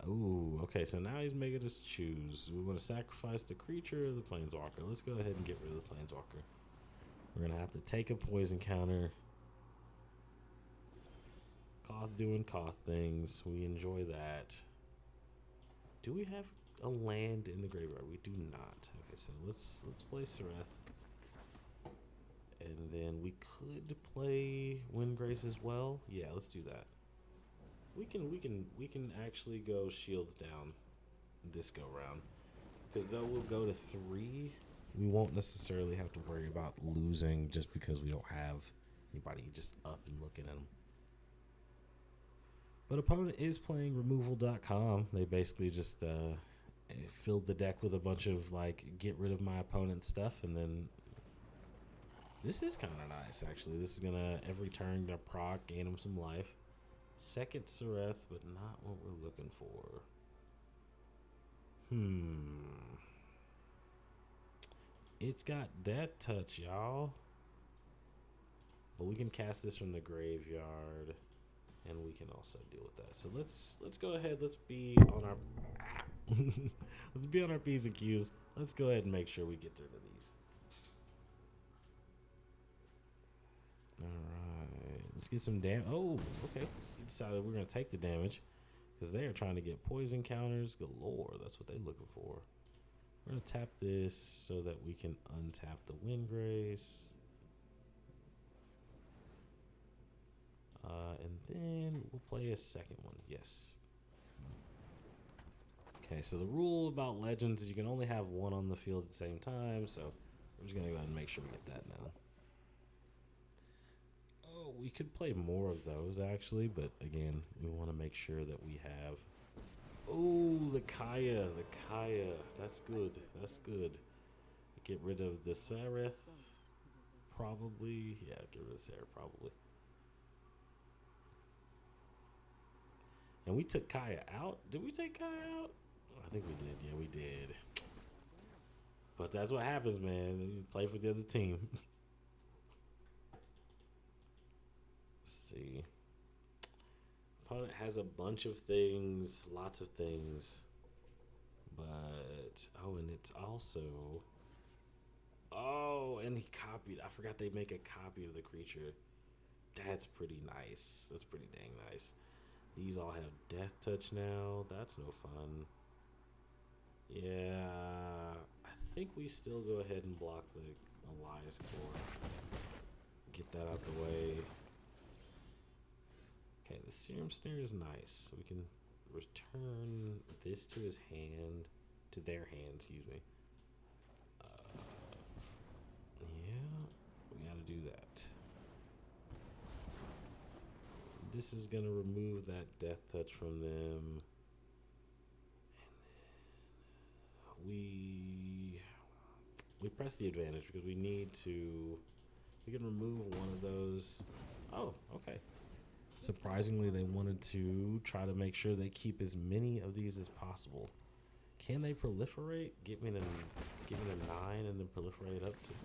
Oh, okay. So now he's making us choose. We want to sacrifice the creature or the planeswalker. Let's go ahead and get rid of the planeswalker. We're gonna have to take a poison counter. Koth doing Koth things. We enjoy that. Do we have a land in the graveyard? We do not. Okay, so let's play Sereth. And then we could play Windgrace as well. Yeah, let's do that. We can actually go shields down this go round. Because though we'll go to 3, we won't necessarily have to worry about losing just because we don't have anybody just up and looking at them. But opponent is playing removal.com. They basically just filled the deck with a bunch of like get rid of my opponent's stuff, and then this is kind of nice actually. This is gonna every turn gonna proc, gain them some life. Second Sereth, but not what we're looking for. It's got Death Touch, y'all. But we can cast this from the graveyard, and we can also deal with that. So let's go ahead. Let's be on our let's be on our P's and Q's. Let's go ahead and make sure we get rid of these. All right, let's get some damage. Oh, okay. We decided we're gonna take the damage because they are trying to get poison counters galore. That's what they're looking for. We're gonna tap this so that we can untap the Windgrace. And then we'll play a second one. Yes. Okay, so the rule about legends is you can only have one on the field at the same time, so we're just gonna go ahead and make sure we get that now. Oh, we could play more of those actually, but again, we want to make sure that we have. Oh, the Kaya. That's good. That's good. Get rid of the Sereth. Probably. Yeah, get rid of Sereth probably. And we took Kaya out. Did we take Kaya out? I think we did. Yeah, we did. But that's what happens, man. You play for the other team. Let's see. Opponent has a bunch of things, lots of things. But, oh, and it's also... Oh, and he copied. I forgot they make a copy of the creature. That's pretty nice. That's pretty dang nice. These all have Death Touch now. That's no fun. Yeah, I think we still go ahead and block the Elias Core. Get that out the way. Okay, the Serum Snare is nice. So we can return this to his hand, to their hand, excuse me. Yeah, we gotta do that. This is gonna remove that Death Touch from them. And then we press the advantage because we need to. We can remove one of those. Oh, okay. Surprisingly, they wanted to try to make sure they keep as many of these as possible. Can they proliferate? Give me a 9 and then proliferate up to 10?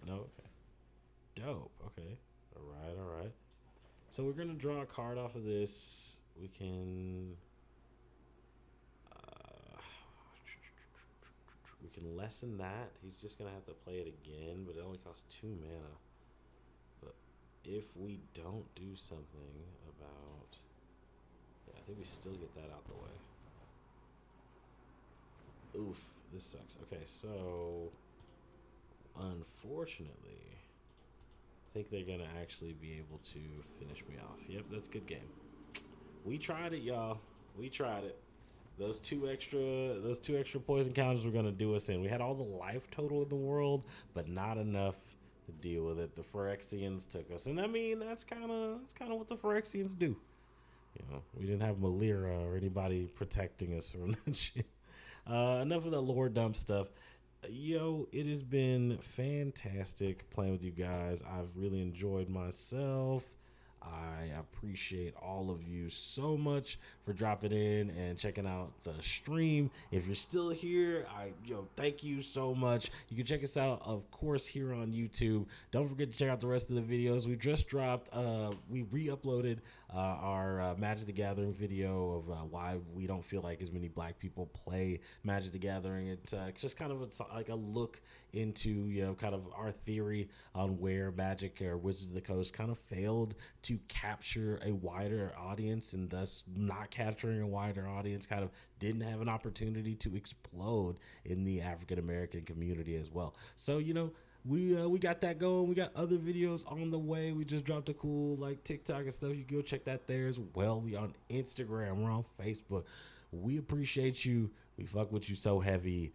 No? Okay. Dope. Okay. All right. So we're going to draw a card off of this. We can... we can lessen that. He's just going to have to play it again, but it only costs 2 mana. But if we don't do something about... Yeah, I think we still get that out the way. Oof, this sucks. Okay, so... Unfortunately... I think they're gonna actually be able to finish me off. Yep, that's a good game. We tried it, y'all. We tried it. Those two extra poison counters were gonna do us in. We had all the life total in the world, but not enough to deal with it. The Phyrexians took us, and I mean that's kind of what the Phyrexians do. You know, we didn't have Malira or anybody protecting us from that shit. Enough of that lore dump stuff. Yo, it has been fantastic playing with you guys. I've really enjoyed myself. I appreciate all of you so much for dropping in and checking out the stream. If you're still here, thank you so much. You can check us out, of course, here on YouTube. Don't forget to check out the rest of the videos. We just dropped, we re-uploaded our Magic the Gathering video of why we don't feel like as many black people play Magic the Gathering. It's just kind of like a look into, kind of our theory on where Magic or Wizards of the Coast kind of failed to capture a wider audience, and thus not capturing a wider audience kind of didn't have an opportunity to explode in the African American community as well. So, we got that going. We got other videos on the way. We just dropped a cool like TikTok and stuff. You can go check that there as well. We on Instagram. We're on Facebook. We appreciate you. We fuck with you so heavy.